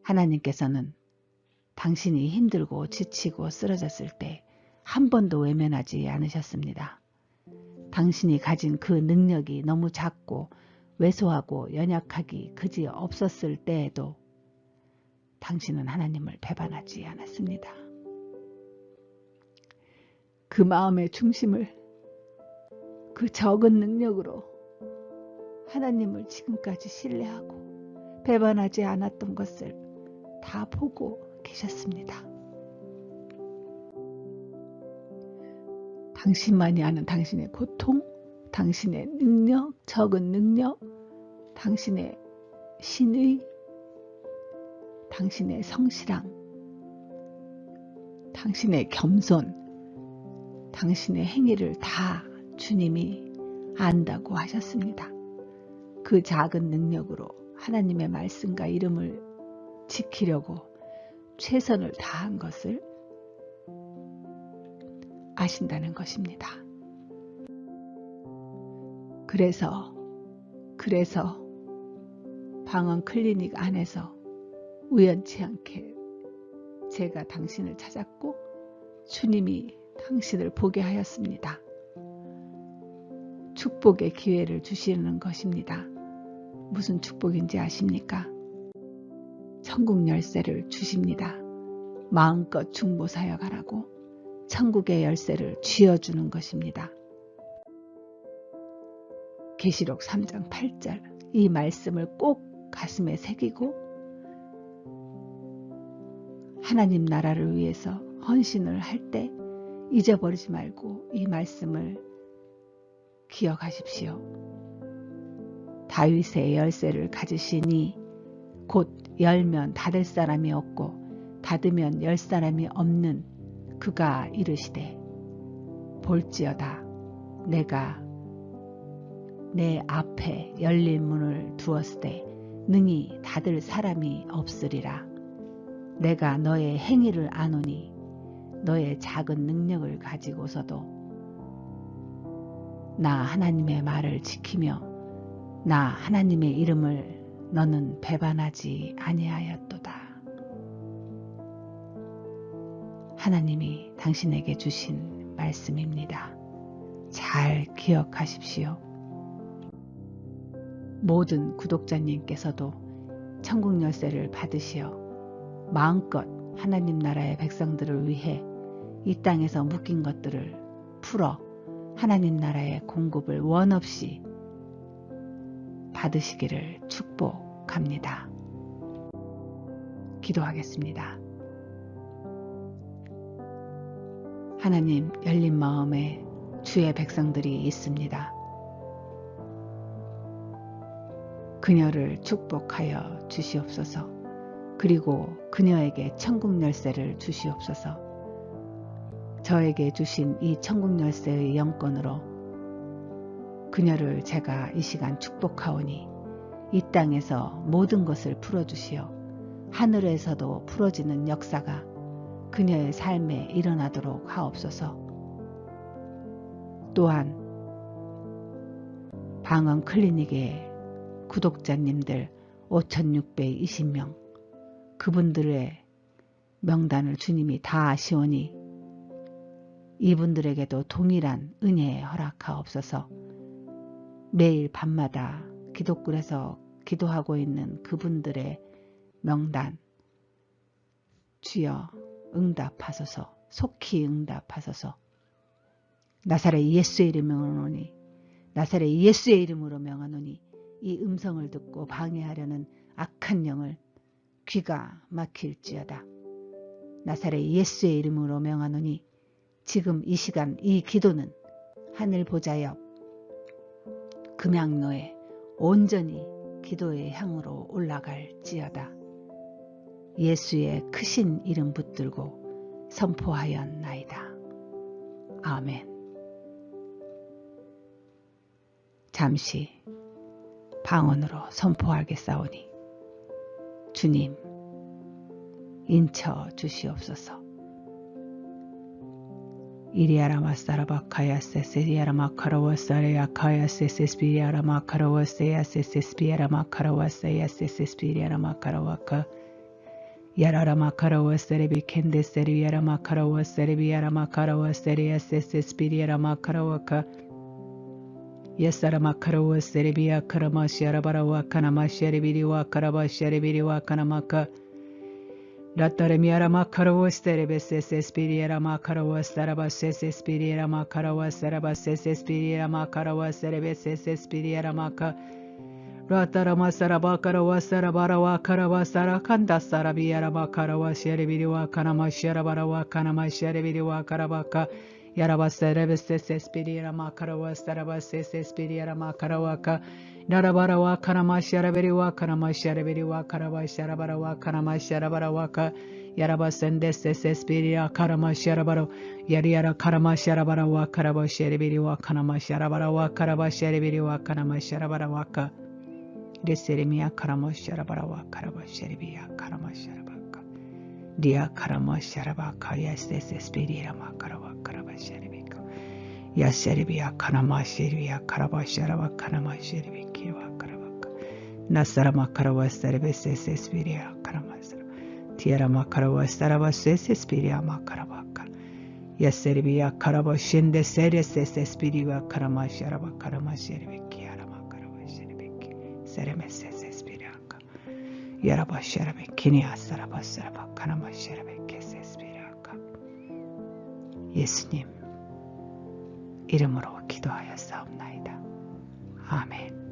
하나님께서는 당신이 힘들고 지치고 쓰러졌을 때 한 번도 외면하지 않으셨습니다. 당신이 가진 그 능력이 너무 작고 왜소하고 연약하기 그지 없었을 때에도 당신은 하나님을 배반하지 않았습니다. 그 마음의 중심을 그 적은 능력으로 하나님을 지금까지 신뢰하고 배반하지 않았던 것을 다 보고 계셨습니다. 당신만이 아는 당신의 고통, 당신의 능력, 적은 능력, 당신의 신의, 당신의 성실함, 당신의 겸손, 당신의 행위를 다 주님이 안다고 하셨습니다. 그 작은 능력으로 하나님의 말씀과 이름을 지키려고 최선을 다한 것을 아신다는 것입니다. 그래서 방언 클리닉 안에서 우연치 않게 제가 당신을 찾았고 주님이 당신을 보게 하였습니다. 축복의 기회를 주시는 것입니다. 무슨 축복인지 아십니까? 천국 열쇠를 주십니다. 마음껏 중보사역 하라고 천국의 열쇠를 쥐어주는 것입니다. 계시록 3장 8절 이 말씀을 꼭 가슴에 새기고 하나님 나라를 위해서 헌신을 할 때 잊어버리지 말고 이 말씀을 기억하십시오. 다윗의 열쇠를 가지시니 곧 열면 닫을 사람이 없고 닫으면 열 사람이 없는 그가 이르시되 볼지어다 내가 내 앞에 열린 문을 두었으되 능히 닫을 사람이 없으리라. 내가 너의 행위를 아노니 너의 작은 능력을 가지고서도 나 하나님의 말을 지키며 나 하나님의 이름을 너는 배반하지 아니하였도다. 하나님이 당신에게 주신 말씀입니다. 잘 기억하십시오. 모든 구독자님께서도 천국 열쇠를 받으시어 마음껏 하나님 나라의 백성들을 위해 이 땅에서 묶인 것들을 풀어 하나님 나라의 공급을 원없이 받으시기를 축복합니다. 기도하겠습니다. 하나님 열린 마음에 주의 백성들이 있습니다. 그녀를 축복하여 주시옵소서. 그리고 그녀에게 천국 열쇠를 주시옵소서. 저에게 주신 이 천국 열쇠의 영권으로 그녀를 제가 이 시간 축복하오니 이 땅에서 모든 것을 풀어주시어 하늘에서도 풀어지는 역사가 그녀의 삶에 일어나도록 하옵소서. 또한 방언 클리닉의 구독자님들 5,620명 그분들의 명단을 주님이 다 아시오니 이분들에게도 동일한 은혜에 허락하옵소서. 매일 밤마다 기도굴에서 기도하고 있는 그분들의 명단 주여 응답하소서. 속히 응답하소서. 나사렛 예수의 이름으로 명하노니 나사렛 예수의 이름으로 명하노니 이 음성을 듣고 방해하려는 악한 영을 귀가 막힐지어다. 나사렛 예수의 이름으로 명하노니 지금 이 시간 이 기도는 하늘 보좌 옆 금양로에 온전히 기도의 향으로 올라갈지어다. 예수의 크신 이름 붙들고 선포하였나이다. 아멘. 잠시 방언으로 선포하겠사오니 주님 인쳐 주시옵소서. 이리아라마사라바카야세세리아라마카라와사레아카야세세스피리아라마카라와사야세세스피리아라마카라와사 야라라마카라와세레비켄데세리아라마카라와사레아마카라와사레아세세스피리아라마카라와카 야사라마카라와세레비아카라마시아라바라와카나마시아레비리와카라바시아레비리와카나마카 라타레미아라마카라와세레베세스피리아라마카라와사라바세세스피리아라마카라와사라바세세스피리아라마카 라타라마사라바카라와사라바라와카라와사라비리와카나마시아라바라와카나마시아레비리와카라바카 야라바사레베세스피리아라마카라와사라바세세스피리아라마카라와카 나라바라와카나마시아라베리와카나마시아레베리와카라바시아라바라와카나마시아라바라와카 야라바센데세세스피리아카라마시아라바라 야리아라카라마시아라바라와카라바시아레비리와카나마시아라바라와카라바시아레비리와카나마시아라바라와카 레세레미아카라마시아라바라와카라바시아레비아카라마시아라바카 리아카라마시아라바카 야세세스피리아마카라와카라바시아레비카 야세레비아카나마시리아카라바시아라바카나마시아레비키와카라바카 나사라마카라와사레베세세스피리아카라마사라 티아라마카라와사라바세세스피리아마카라바카 야세레비아카라바신데세레세세스피리아카라마시아라바카라마시아레비키아라마카라바시아레비키 세레메세세스피리아카 야라바시아라베키니아사라바사라바카나마시아레비케세스피리아카 예수님 이름으로 기도하였사옵나이다. 아멘.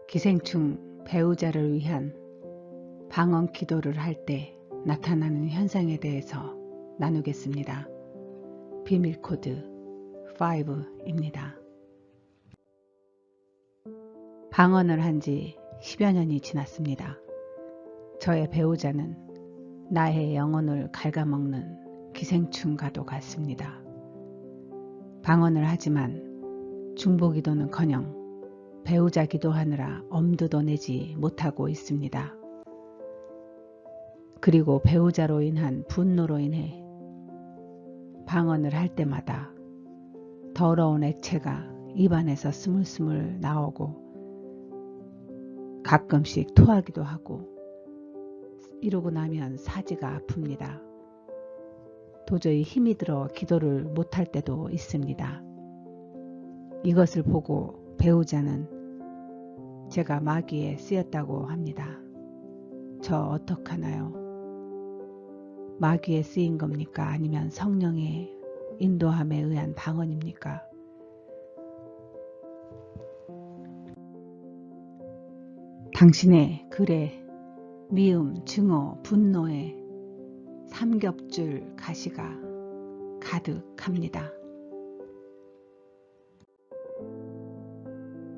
기생충 배우자를 위한 방언 기도를 할 때 나타나는 현상에 대해서 나누겠습니다. 비밀 코드 5입니다. 방언을 한 지 10여 년이 지났습니다. 저의 배우자는 나의 영혼을 갉아먹는 기생충과도 같습니다. 방언을 하지만 중보기도는커녕 배우자 기도하느라 엄두도 내지 못하고 있습니다. 그리고 배우자로 인한 분노로 인해 방언을 할 때마다 더러운 액체가 입안에서 스물스물 나오고 가끔씩 토하기도 하고 이러고 나면 사지가 아픕니다. 도저히 힘이 들어 기도를 못할 때도 있습니다. 이것을 보고 배우자는 제가 마귀에 쓰였다고 합니다. 저 어떡하나요? 마귀에 쓰인 겁니까? 아니면 성령의 인도함에 의한 방언입니까? 당신의 글에 미움, 증오, 분노의 삼겹줄 가시가 가득합니다.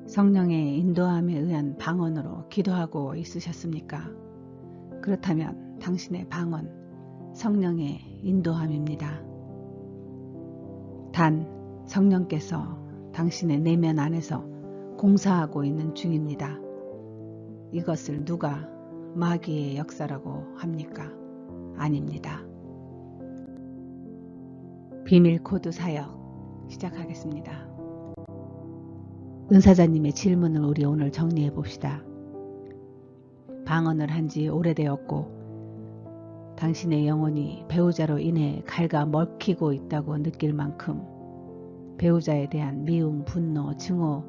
성령의 인도함에 의한 방언으로 기도하고 있으셨습니까? 그렇다면 당신의 방언, 성령의 인도함입니다. 단 성령께서 당신의 내면 안에서 공사하고 있는 중입니다. 이것을 누가 마귀의 역사라고 합니까? 아닙니다. 비밀코드 사역 시작하겠습니다. 은사자님의 질문을 우리 오늘 정리해 봅시다. 방언을 한 지 오래되었고 당신의 영혼이 배우자로 인해 갉아먹히고 있다고 느낄 만큼 배우자에 대한 미움, 분노, 증오,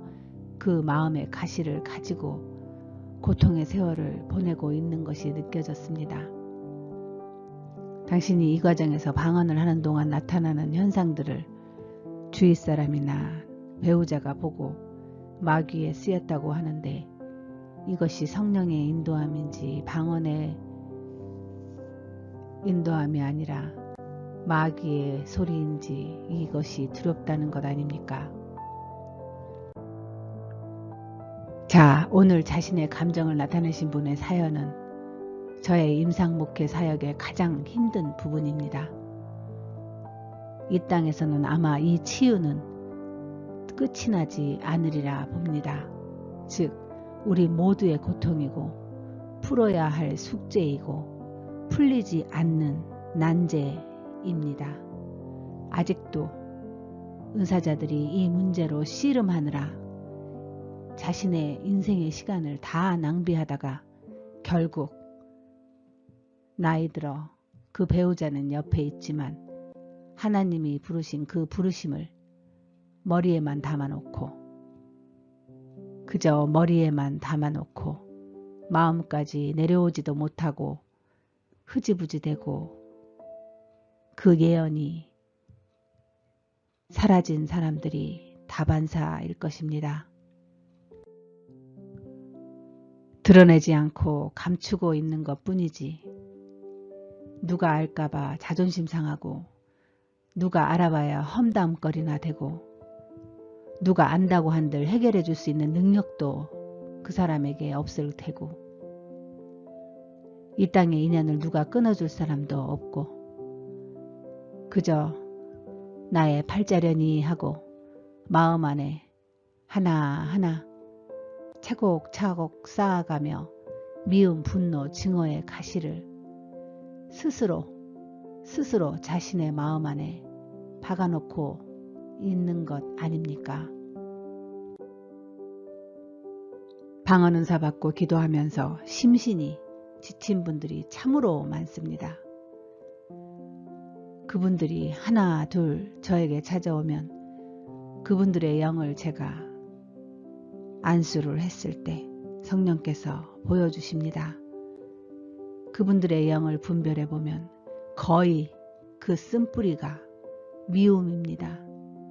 그 마음의 가시를 가지고 고통의 세월을 보내고 있는 것이 느껴졌습니다. 당신이 이 과정에서 방언을 하는 동안 나타나는 현상들을 주위 사람이나 배우자가 보고 마귀에 쓰였다고 하는데 이것이 성령의 인도함인지 방언의 인도함이 아니라 마귀의 소리인지 이것이 두렵다는 것 아닙니까? 자, 오늘 자신의 감정을 나타내신 분의 사연은 저의 임상목회 사역의 가장 힘든 부분입니다. 이 땅에서는 아마 이 치유는 끝이 나지 않으리라 봅니다. 즉, 우리 모두의 고통이고 풀어야 할 숙제이고 풀리지 않는 난제입니다. 아직도 은사자들이 이 문제로 씨름하느라 자신의 인생의 시간을 다 낭비하다가 결국 나이 들어 그 배우자는 옆에 있지만 하나님이 부르신 그 부르심을 머리에만 담아놓고 그저 머리에만 담아놓고 마음까지 내려오지도 못하고 흐지부지 되고 그 예언이 사라진 사람들이 다반사일 것입니다. 드러내지 않고 감추고 있는 것 뿐이지 누가 알까봐 자존심 상하고 누가 알아봐야 험담거리나 되고 누가 안다고 한들 해결해 줄 수 있는 능력도 그 사람에게 없을 테고 이 땅의 인연을 누가 끊어줄 사람도 없고 그저 나의 팔자려니 하고 마음 안에 하나하나 차곡차곡 쌓아가며 미움, 분노, 증오의 가시를 스스로 자신의 마음 안에 박아놓고 있는 것 아닙니까? 방언 은사 받고 기도하면서 심신이 지친 분들이 참으로 많습니다. 그분들이 하나 둘 저에게 찾아오면 그분들의 영을 제가 안수를 했을 때 성령께서 보여주십니다. 그분들의 영을 분별해 보면 거의 그 쓴뿌리가 미움입니다.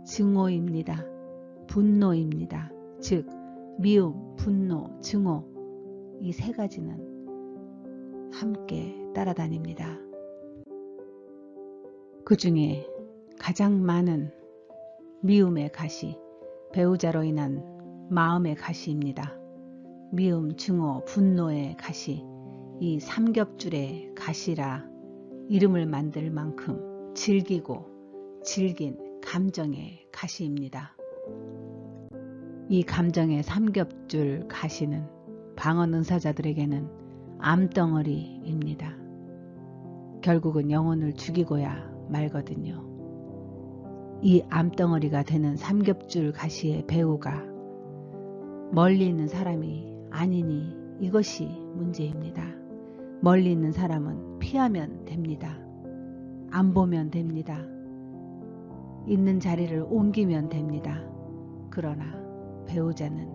증오입니다. 분노입니다. 즉 미움, 분노, 증오 이 세 가지는 함께 따라다닙니다. 그 중에 가장 많은 미움의 가시, 배우자로 인한 마음의 가시입니다. 미움, 증오, 분노의 가시, 이 삼겹줄의 가시라 이름을 만들 만큼 질기고 질긴 감정의 가시입니다. 이 감정의 삼겹줄 가시는 방언 은사자들에게는 암덩어리입니다. 결국은 영혼을 죽이고야 말거든요. 이 암덩어리가 되는 삼겹줄 가시의 배우가 멀리 있는 사람이 아니니 이것이 문제입니다. 멀리 있는 사람은 피하면 됩니다. 안 보면 됩니다. 있는 자리를 옮기면 됩니다. 그러나 배우자는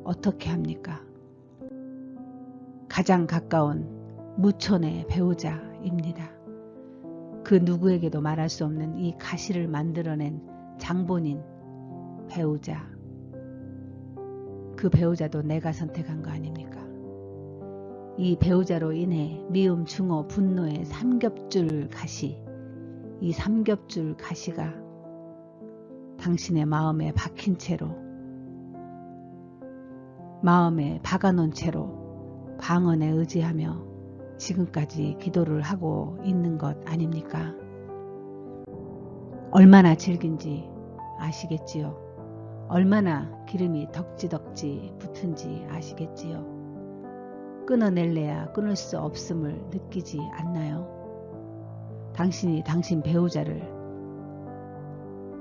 어떻게 합니까? 가장 가까운 무촌의 배우자입니다. 그 누구에게도 말할 수 없는 이 가시를 만들어낸 장본인 배우자. 그 배우자도 내가 선택한 거 아닙니까? 이 배우자로 인해 미움, 증오, 분노의 삼겹줄 가시, 이 삼겹줄 가시가 당신의 마음에 박힌 채로, 마음에 박아놓은 채로 방언에 의지하며 지금까지 기도를 하고 있는 것 아닙니까? 얼마나 질긴지 아시겠지요? 얼마나 기름이 덕지덕지 붙은지 아시겠지요. 끊어낼래야 끊을 수 없음을 느끼지 않나요? 당신이 당신 배우자를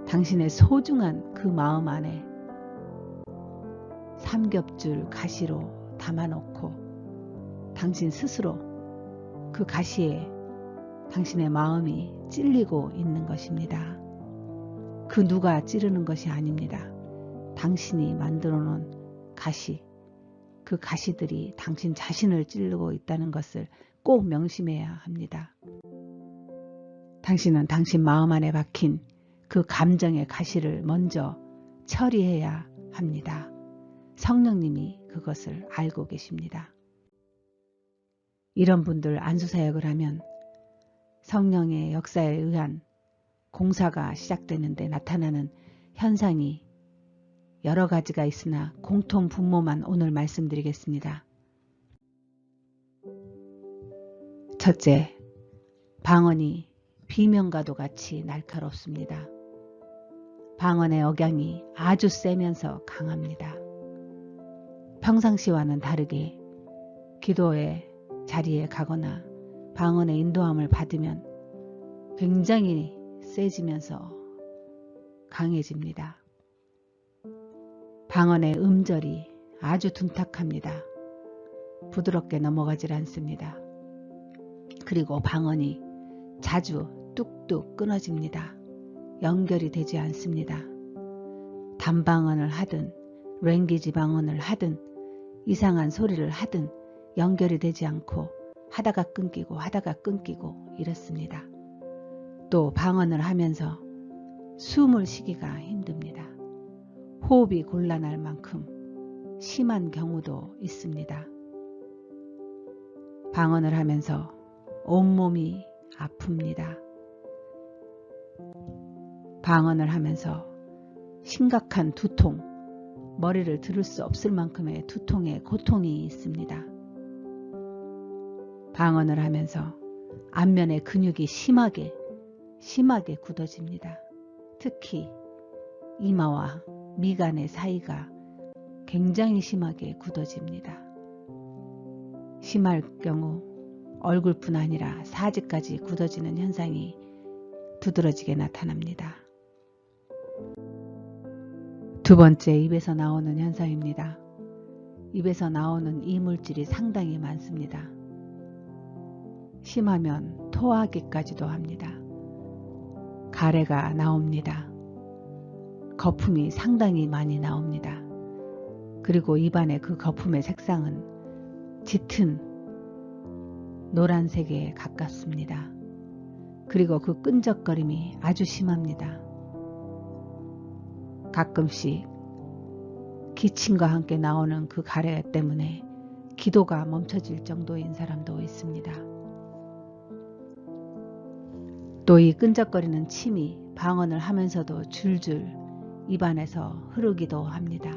당신의 소중한 그 마음 안에 삼겹줄 가시로 담아놓고 당신 스스로 그 가시에 당신의 마음이 찔리고 있는 것입니다. 그 누가 찌르는 것이 아닙니다. 당신이 만들어 놓은 가시, 그 가시들이 당신 자신을 찌르고 있다는 것을 꼭 명심해야 합니다. 당신은 당신 마음 안에 박힌 그 감정의 가시를 먼저 처리해야 합니다. 성령님이 그것을 알고 계십니다. 이런 분들 안수사역을 하면 성령의 역사에 의한 공사가 시작되는데 나타나는 현상이 여러 가지가 있으나 공통 분모만 오늘 말씀드리겠습니다. 첫째, 방언이 비명과도 같이 날카롭습니다. 방언의 억양이 아주 세면서 강합니다. 평상시와는 다르게 기도의 자리에 가거나 방언의 인도함을 받으면 굉장히 세지면서 강해집니다. 방언의 음절이 아주 둔탁합니다. 부드럽게 넘어가질 않습니다. 그리고 방언이 자주 뚝뚝 끊어집니다. 연결이 되지 않습니다. 단방언을 하든 랭귀지 방언을 하든 이상한 소리를 하든 연결이 되지 않고 하다가 끊기고 이렇습니다. 또 방언을 하면서 숨을 쉬기가 힘듭니다. 호흡이 곤란할 만큼 심한 경우도 있습니다. 방언을 하면서 온몸이 아픕니다. 방언을 하면서 심각한 두통, 머리를 들을 수 없을 만큼의 두통의 고통이 있습니다. 방언을 하면서 안면의 근육이 심하게 굳어집니다. 특히 이마와 미간의 사이가 굉장히 심하게 굳어집니다. 심할 경우 얼굴뿐 아니라 사지까지 굳어지는 현상이 두드러지게 나타납니다. 두 번째, 입에서 나오는 현상입니다. 입에서 나오는 이물질이 상당히 많습니다. 심하면 토하기까지도 합니다. 가래가 나옵니다. 거품이 상당히 많이 나옵니다. 그리고 입안의 그 거품의 색상은 짙은 노란색에 가깝습니다. 그리고 그 끈적거림이 아주 심합니다. 가끔씩 기침과 함께 나오는 그 가래 때문에 기도가 멈춰질 정도인 사람도 있습니다. 또 이 끈적거리는 침이 방언을 하면서도 줄줄 입안에서 흐르기도 합니다.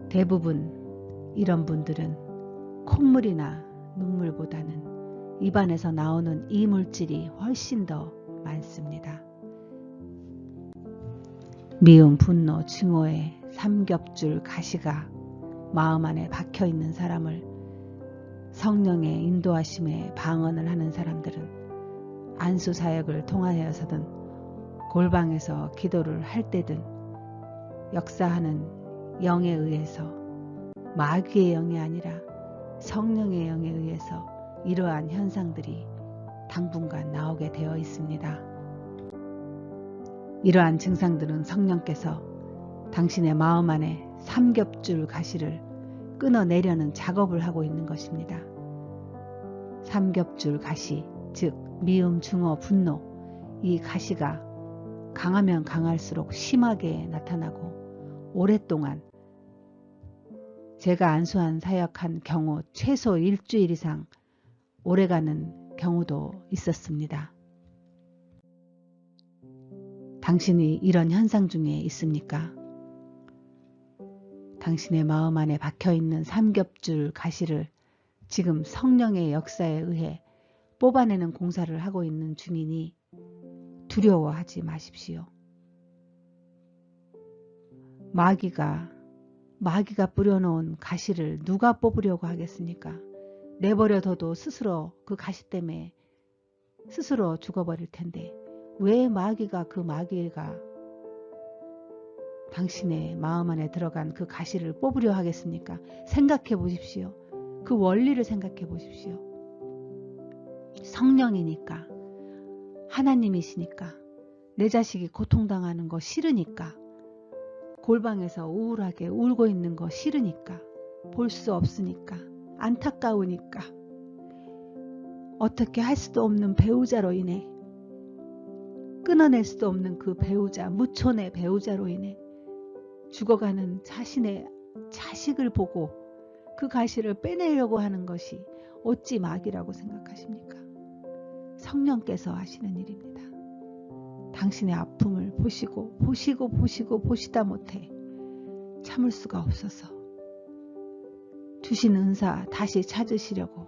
대부분 이런 분들은 콧물이나 눈물보다는 입안에서 나오는 이물질이 훨씬 더 많습니다. 미움, 분노, 증오의 삼겹줄 가시가 마음 안에 박혀있는 사람을 성령의 인도하심에 방언을 하는 사람들은 안수사역을 통하여서든 골방에서 기도를 할 때든 역사하는 영에 의해서 마귀의 영이 아니라 성령의 영에 의해서 이러한 현상들이 당분간 나오게 되어 있습니다. 이러한 증상들은 성령께서 당신의 마음 안에 삼겹줄 가시를 끊어내려는 작업을 하고 있는 것입니다. 삼겹줄 가시, 즉 미움, 증오, 분노, 이 가시가 강하면 강할수록 심하게 나타나고 오랫동안 제가 안수한 사역한 경우 최소 일주일 이상 오래가는 경우도 있었습니다. 당신이 이런 현상 중에 있습니까? 당신의 마음 안에 박혀있는 삼겹줄 가시를 지금 성령의 역사에 의해 뽑아내는 공사를 하고 있는 중이니 두려워하지 마십시오. 마귀가 뿌려놓은 가시를 누가 뽑으려고 하겠습니까? 내버려둬도 스스로 그 가시 때문에 스스로 죽어버릴 텐데 왜 마귀가 당신의 마음 안에 들어간 그 가시를 뽑으려 하겠습니까? 생각해 보십시오. 그 원리를 생각해 보십시오. 성령이니까, 하나님이시니까, 내 자식이 고통당하는 거 싫으니까, 골방에서 우울하게 울고 있는 거 싫으니까, 볼 수 없으니까, 안타까우니까, 어떻게 할 수도 없는 배우자로 인해, 끊어낼 수도 없는 그 배우자, 무촌의 배우자로 인해 죽어가는 자신의 자식을 보고 그 가시를 빼내려고 하는 것이 어찌 마귀라고 생각하십니까? 성령께서 하시는 일입니다. 당신의 아픔을 보시다 못해 참을 수가 없어서 주신 은사 다시 찾으시려고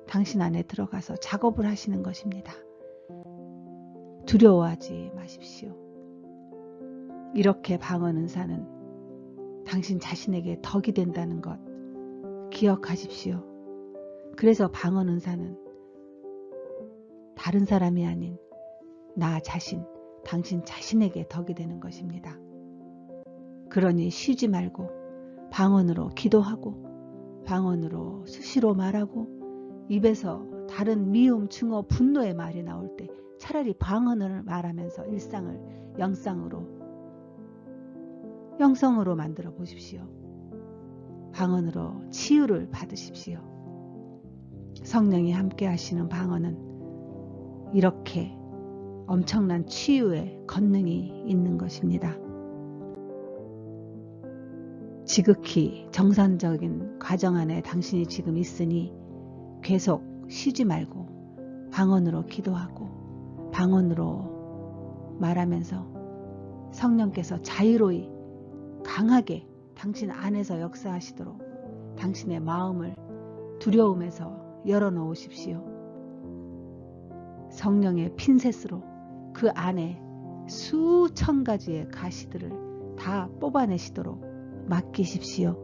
당신 안에 들어가서 작업을 하시는 것입니다. 두려워하지 마십시오. 이렇게 방언 은사는 당신 자신에게 덕이 된다는 것 기억하십시오. 그래서 방언 은사는 다른 사람이 아닌 나 자신, 당신 자신에게 덕이 되는 것입니다. 그러니 쉬지 말고 방언으로 기도하고 방언으로 수시로 말하고 입에서 다른 미움, 증오, 분노의 말이 나올 때 차라리 방언을 말하면서 일상을 영성으로 만들어 보십시오. 방언으로 치유를 받으십시오. 성령이 함께 하시는 방언은 이렇게 엄청난 치유의 권능이 있는 것입니다. 지극히 정상적인 과정 안에 당신이 지금 있으니 계속 쉬지 말고 방언으로 기도하고 방언으로 말하면서 성령께서 자유로이 강하게 당신 안에서 역사하시도록 당신의 마음을 두려움에서 열어놓으십시오. 성령의 핀셋으로 그 안에 수천 가지의 가시들을 다 뽑아내시도록 맡기십시오.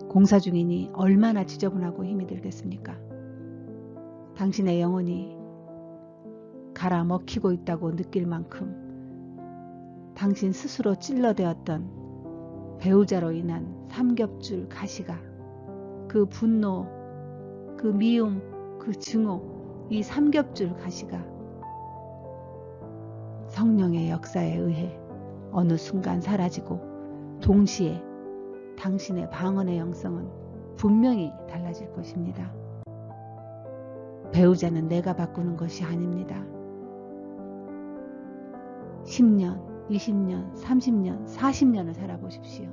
공사 중이니 얼마나 지저분하고 힘이 들겠습니까? 당신의 영혼이 갈아 먹히고 있다고 느낄 만큼 당신 스스로 찔러대었던 배우자로 인한 삼겹줄 가시가 그 분노, 그 미움, 그 증오, 이 삼겹줄 가시가 성령의 역사에 의해 어느 순간 사라지고 동시에 당신의 방언의 영성은 분명히 달라질 것입니다. 배우자는 내가 바꾸는 것이 아닙니다. 10년, 20년, 30년, 40년을 살아보십시오.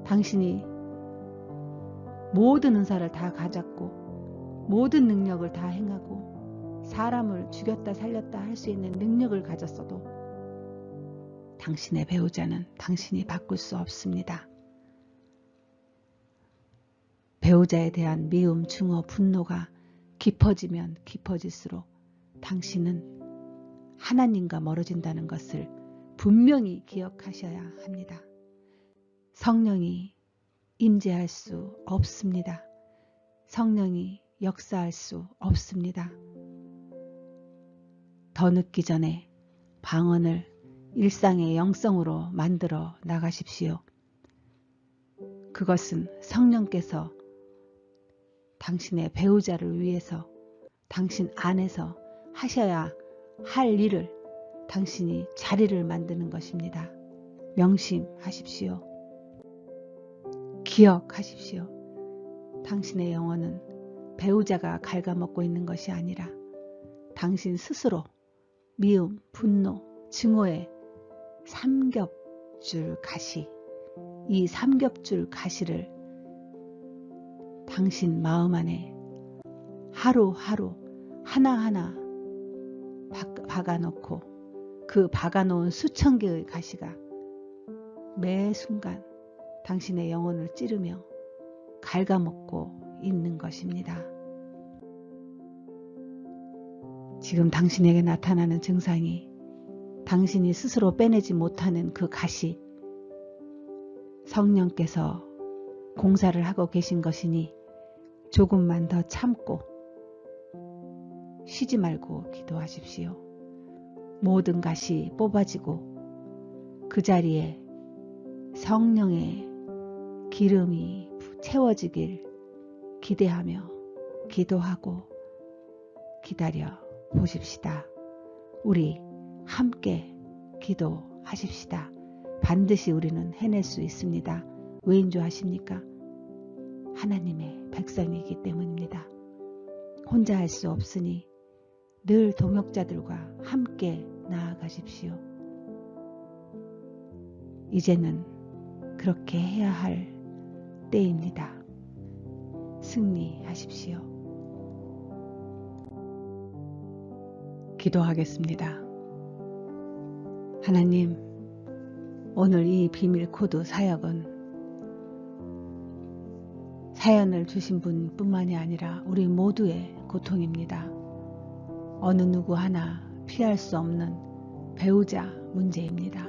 당신이 모든 은사를 다 가졌고 모든 능력을 다 행하고 사람을 죽였다 살렸다 할 수 있는 능력을 가졌어도 당신의 배우자는 당신이 바꿀 수 없습니다. 배우자에 대한 미움, 증오, 분노가 깊어지면 깊어질수록 당신은 하나님과 멀어진다는 것을 분명히 기억하셔야 합니다. 성령이 임재할 수 없습니다. 성령이 역사할 수 없습니다. 더 늦기 전에 방언을 일상의 영성으로 만들어 나가십시오. 그것은 성령께서 당신의 배우자를 위해서 당신 안에서 하셔야 할 일을 당신이 자리를 만드는 것입니다. 명심하십시오. 기억하십시오. 당신의 영혼은 배우자가 갉아먹고 있는 것이 아니라 당신 스스로 미움, 분노, 증오의 삼겹줄 가시, 이 삼겹줄 가시를 당신 마음 안에 하루하루 하나하나 박아놓고 그 박아놓은 수천 개의 가시가 매 순간 당신의 영혼을 찌르며 갉아먹고 있는 것입니다. 지금 당신에게 나타나는 증상이 당신이 스스로 빼내지 못하는 그 가시, 성령께서 공사를 하고 계신 것이니 조금만 더 참고 쉬지 말고 기도하십시오. 모든 가시 뽑아지고 그 자리에 성령의 기름이 채워지길 기대하며 기도하고 기다려 보십시다. 우리 함께 기도하십시다. 반드시 우리는 해낼 수 있습니다. 왜인 줄 아십니까? 하나님의 백성이기 때문입니다. 혼자 할 수 없으니 늘 동역자들과 함께 나아가십시오. 이제는 그렇게 해야 할 때입니다. 승리하십시오. 기도하겠습니다. 하나님, 오늘 이 비밀 코드 사역은 사연을 주신 분뿐만이 아니라 우리 모두의 고통입니다. 어느 누구 하나 피할 수 없는 배우자 문제입니다.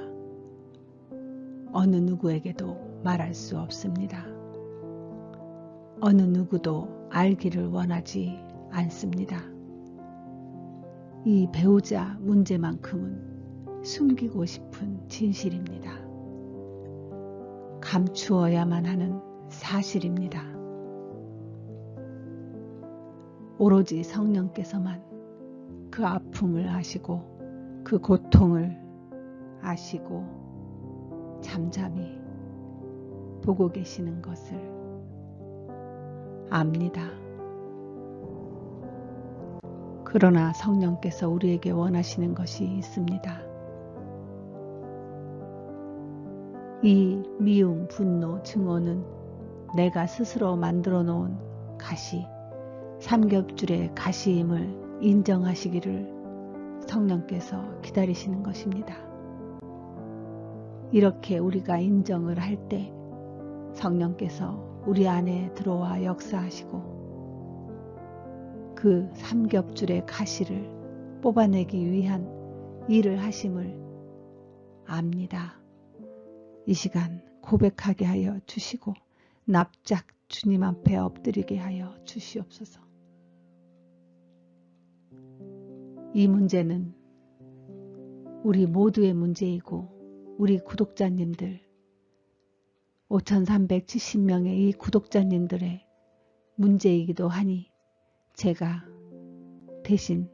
어느 누구에게도 말할 수 없습니다. 어느 누구도 알기를 원하지 않습니다. 이 배우자 문제만큼은 숨기고 싶은 진실입니다. 감추어야만 하는 사실입니다. 오로지 성령께서만 그 아픔을 아시고 그 고통을 아시고 잠잠히 보고 계시는 것을 압니다. 그러나 성령께서 우리에게 원하시는 것이 있습니다. 이 미움, 분노, 증오는 내가 스스로 만들어 놓은 가시, 삼겹줄의 가시임을 인정하시기를 성령께서 기다리시는 것입니다. 이렇게 우리가 인정을 할 때 성령께서 우리 안에 들어와 역사하시고 그 삼겹줄의 가시를 뽑아내기 위한 일을 하심을 압니다. 이 시간 고백하게 하여 주시고 납작 주님 앞에 엎드리게 하여 주시옵소서. 이 문제는 우리 모두의 문제이고 우리 구독자님들 5370명의 이 구독자님들의 문제이기도 하니 제가 대신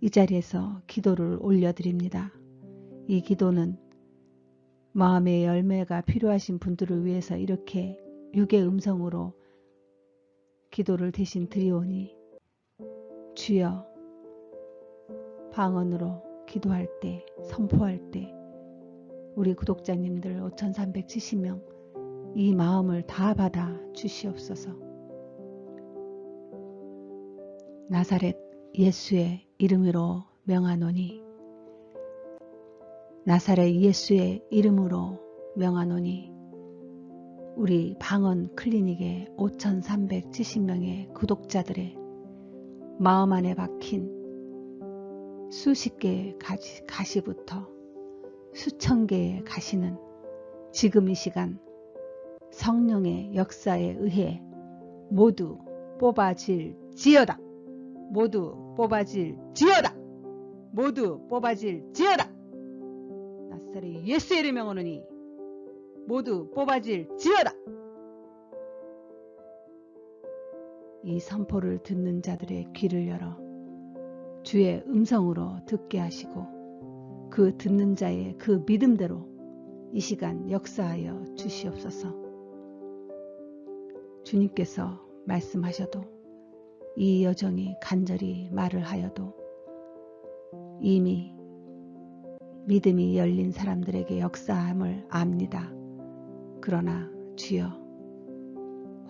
이 자리에서 기도를 올려드립니다. 이 기도는 마음의 열매가 필요하신 분들을 위해서 이렇게 육의 음성으로 기도를 대신 드리오니 주여 방언으로 기도할 때 선포할 때 우리 구독자님들 5370명 이 마음을 다 받아 주시옵소서. 나사렛 예수의 이름으로 명하노니 나사렛 예수의 이름으로 명하노니 우리 방언 클리닉의 5370명의 구독자들의 마음 안에 박힌 수십 개의 가시부터 수천 개의 가시는 지금 이 시간 성령의 역사에 의해 모두 뽑아질지어다. 모두 뽑아질지어다. 모두 뽑아질지어다. 나사렛 예수의 이름으로 명하노니 모두 뽑아질지어다. 이 선포를 듣는 자들의 귀를 열어 주의 음성으로 듣게 하시고 그 듣는 자의 그 믿음대로 이 시간 역사하여 주시옵소서. 주님께서 말씀하셔도 이 여정이 간절히 말을 하여도 이미 믿음이 열린 사람들에게 역사함을 압니다. 그러나 주여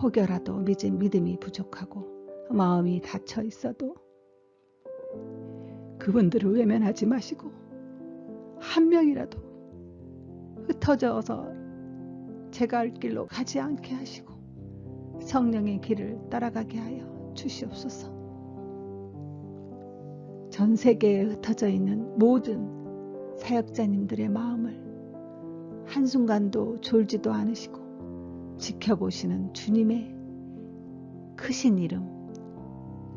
혹여라도 믿음이 부족하고 마음이 닫혀 있어도 그분들을 외면하지 마시고 한 명이라도 흩어져서 제가 할 길로 가지 않게 하시고 성령의 길을 따라가게 하여 주시옵소서. 전 세계에 흩어져 있는 모든 사역자님들의 마음을 한순간도 졸지도 않으시고 지켜보시는 주님의 크신 이름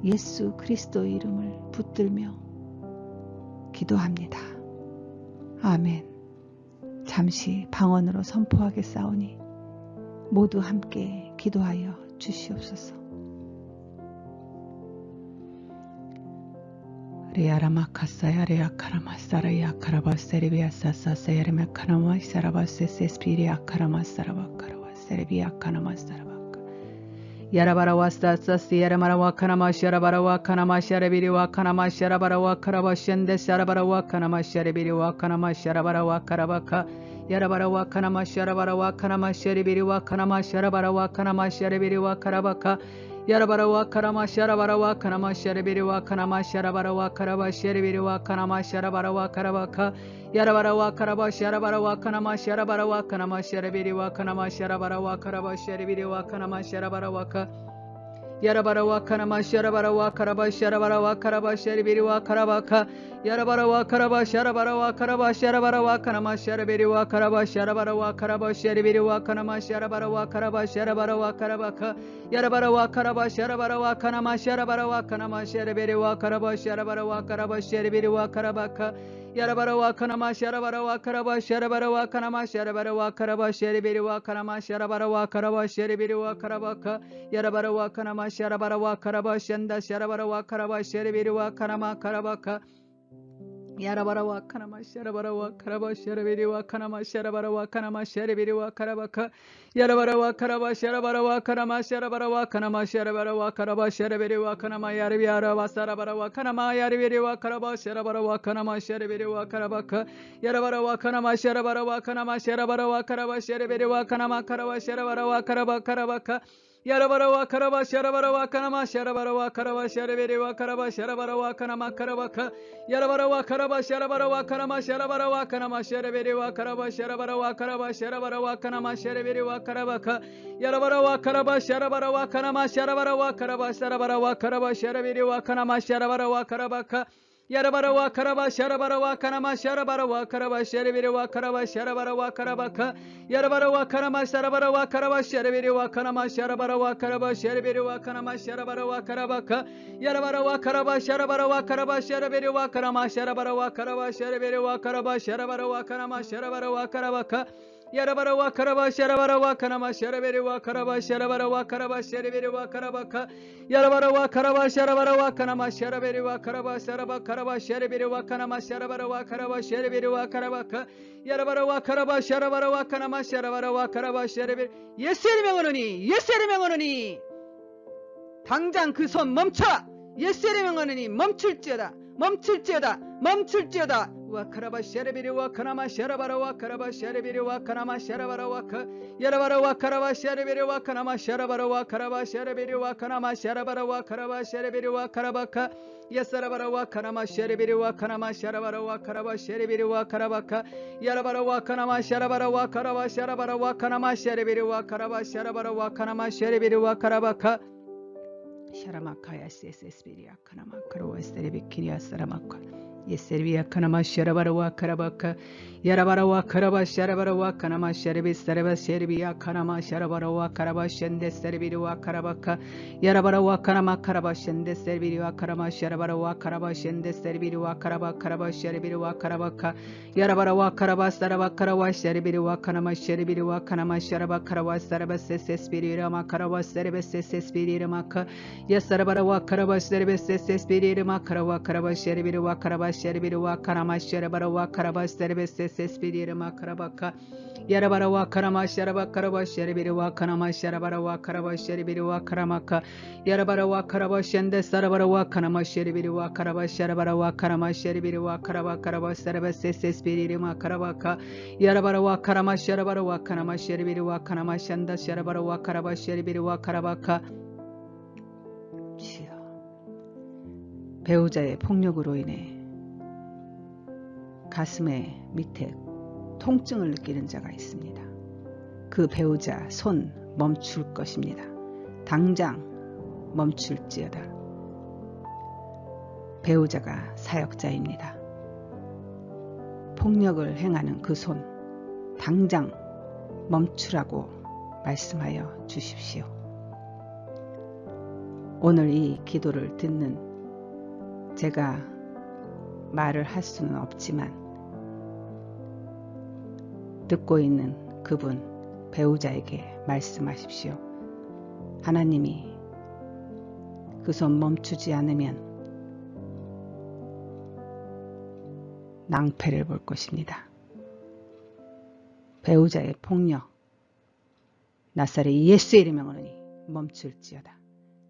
예수 그리스도의 이름을 붙들며 기도합니다. 아멘. 잠시 방언으로 선포하겠사오니 모두 함께 기도하여 주시옵소서. 레아라마카사야 레아카라마사라야 카라바세리비아사사세야레메 카나마사라바세세스피리아 카라마사라바카라바세리비아 카나마사라바카 야라바라와사사시야라마라와 카나마샤라바라와 카나마샤레비리와 카나마샤라바라와 카라바시엔데샤라바라와 카나마샤레비리와 카나마샤라바라와 카라바카 야라바라와 카나마샤라바라와 카나마샤레비리와 카나마샤라바라와 카나마샤레비리와 카라바카 야라바라와 카라마샤라바라와 카나마샤레비리와 카나마샤라바라와 카라바샤레비리와 카나마샤라바라와 카라바카 야라바라와 카라바샤라바라와 카나마샤라바라와 카나마샤레비리와 카나마샤라바라와 카라바샤레비리와 카나마샤라바라와 야라바라와 카나마샤라바라와 카라바샤라바라와 카라바샤레비리와 카라바카 야라바라와 카라바샤라바라와 카라바샤라바라와 카나마샤레비리와 카라바샤라바라와 카라바샤레비리와 카나마샤라바라와 카라바샤라바라와 카라바카 야라바라와 카라바샤라바라와 카나마샤라바라와 카나마샤레비리와 카라바샤라바라와 카라바샤레비리와 카라바카 야라바라와 카나마샤라바라와 카라바샤라바라와 카나마샤라바라와 카라바샤레비리와 카나마샤라바라와 카라바샤레비리와 카라바카 야라바라와 카나마샤라바라와 카라바샨다샤라바라와 카라바샤레비리와 카나마 카라바카 야라바라와 카나마샤라바라와 카라바샤레비리와 카나마샤라바라와 카나마샤레비리와 카라바카 야라바라와 카라바샤라바라와 카나마샤라바라와 카나마샤라바라와 카라바샤레비리와 카나마야리비아라바사라바라와 카나마야리비리와 카라바샤라바라와 카나마샤레비리와 카라바카 야라바라와 카나마샤라바라와 카나마샤라바라와 카라바샤레비리와 카나마카라바샤라바라와 카라바카라바카 야라바라와 카라바샤라바라와 카나마샤라바라와 카라바샤레비리와 카라바샤라바라와 카나마카라바카 야라바라와 카라바샤라바라와 카나마샤라바라와 카나마샤레비리와 카라바샤라바라와 카라바샤라바라와 카나마샤레비리와 카라바카 야라바라와 카라바샤라바라와 카나마샤라바라와 카라바샤라바라와 카라바샤레비리와 카나마샤라바라와 카라바카 야라바라와 카라바샤라바라와 카나마샤라바라와 카라바샤레비리와 카라바샤라바라와 카라바카 야라바라와 카나마샤라바라와 카라바샤레비리와 카나마샤라바라와 카라바샤레비리와 카나마샤라바라와 카라바카 야라바라와 카라바샤라바라와 카라바샤레비리와 카나마샤라바라와 카라바샤레비리와 카라바샤라바라와 카나마샤라바라와 카라바카 야라바라와 카라바샤라바라와 카나마샤레비리와 카라바샤라바라와 카라바샤레비리와 카라바카 야라바라와 카라바샤라바라와 카나마샤레비리와 카라바샤라바 카라바샤레비리와 카나마샤라바라와 카라바샤레비리와 카라바카 야라바라와 카라바샤라바라와 카나마샤라바라와 카라바샤레비리 예수의 이름으로 하노니 예수의 이름으로 하노니 당장 그 손 멈춰라 예수의 이름으로 하노니 멈출지어다 멈출지어다 멈출지어다 와 카라바샤레비리와 카나마샤라바라와 카라바샤레비리와 카나마샤라바라와 야라바라와 카라바샤레비리와 카나마샤라바라와 카라바샤레비리와 카나마샤라바라와 카라바샤레비리와 카라바카 야사라바라와 카나마샤레비리와 카나마샤라바라와 카라바샤레비리와 카라바카 야라바라와 카나마샤라바라와 카라바샤라바라와 카나마샤레비리와 카라바샤라바라와 카나마샤레비리와 카라바카 샤라마카야 세세스비리아 카나마카로와 세레비키리아 사라마카 예세르비아 카나마샤라바라와 카라바카 야라바라와 카라바샤라바라와 카나마샤레비 사레바셰르비아 카나마샤라바라와 카라바셴데 세르비리와 카라바카 야라바라와 카나마카라바셴데 세르비리와 카라마샤라바라와 카라바셴데 세르비리와 카라바카라바샤레비리와 카라바카 야라바라와 카라바사라바 카라와샤레비리와 카나마샤레비리와 카나마샤라바 카라와사라바세세스비리라마 카라와세레베세세스비리라마카 야사라바라와 카라바세레베세세스비리라마 카라와 카라바샤레비리와 카라바샤레비리와 카나마샤라바라와 카라바세레베세세스비리라마 카라바카 야라바라와 카라마샤라바 카라바샤레비리와 카나마샤라바라와 카라바샤레비리와 카라마카 야라바라와 카라바셴데 사라바라와 카나마샤레비리와 카라바샤라바라와 카나마샤레비리와 카라바카라바사라바세세스비리라마 카라바카 야라바라와 카라마샤라바라와 카나마샤레비리와 카나마샨다 샤라바라와 카라바샤레비리와 카라바카 배우자의 폭력으로 인해 가슴의 밑에 통증을 느끼는 자가 있습니다. 그 배우자 손 멈출 것입니다. 당장 멈출지어다. 배우자가 사역자입니다. 폭력을 행하는 그 손 당장 멈추라고 말씀하여 주십시오. 오늘 이 기도를 듣는 제가 말을 할 수는 없지만 듣고 있는 그분 배우자에게 말씀하십시오. 하나님이 그 손 멈추지 않으면 낭패를 볼 것입니다. 배우자의 폭력 나사렛 예수의 이름에 명하노니 멈출지어다.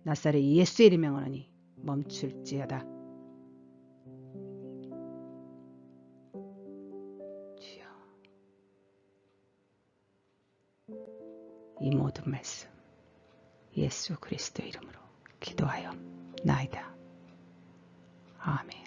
나사렛 예수의 이름에 명하노니 멈출지어다. 주여, 이 모든 말씀 예수 그리스도 이름으로 기도하여 나이다. 아멘.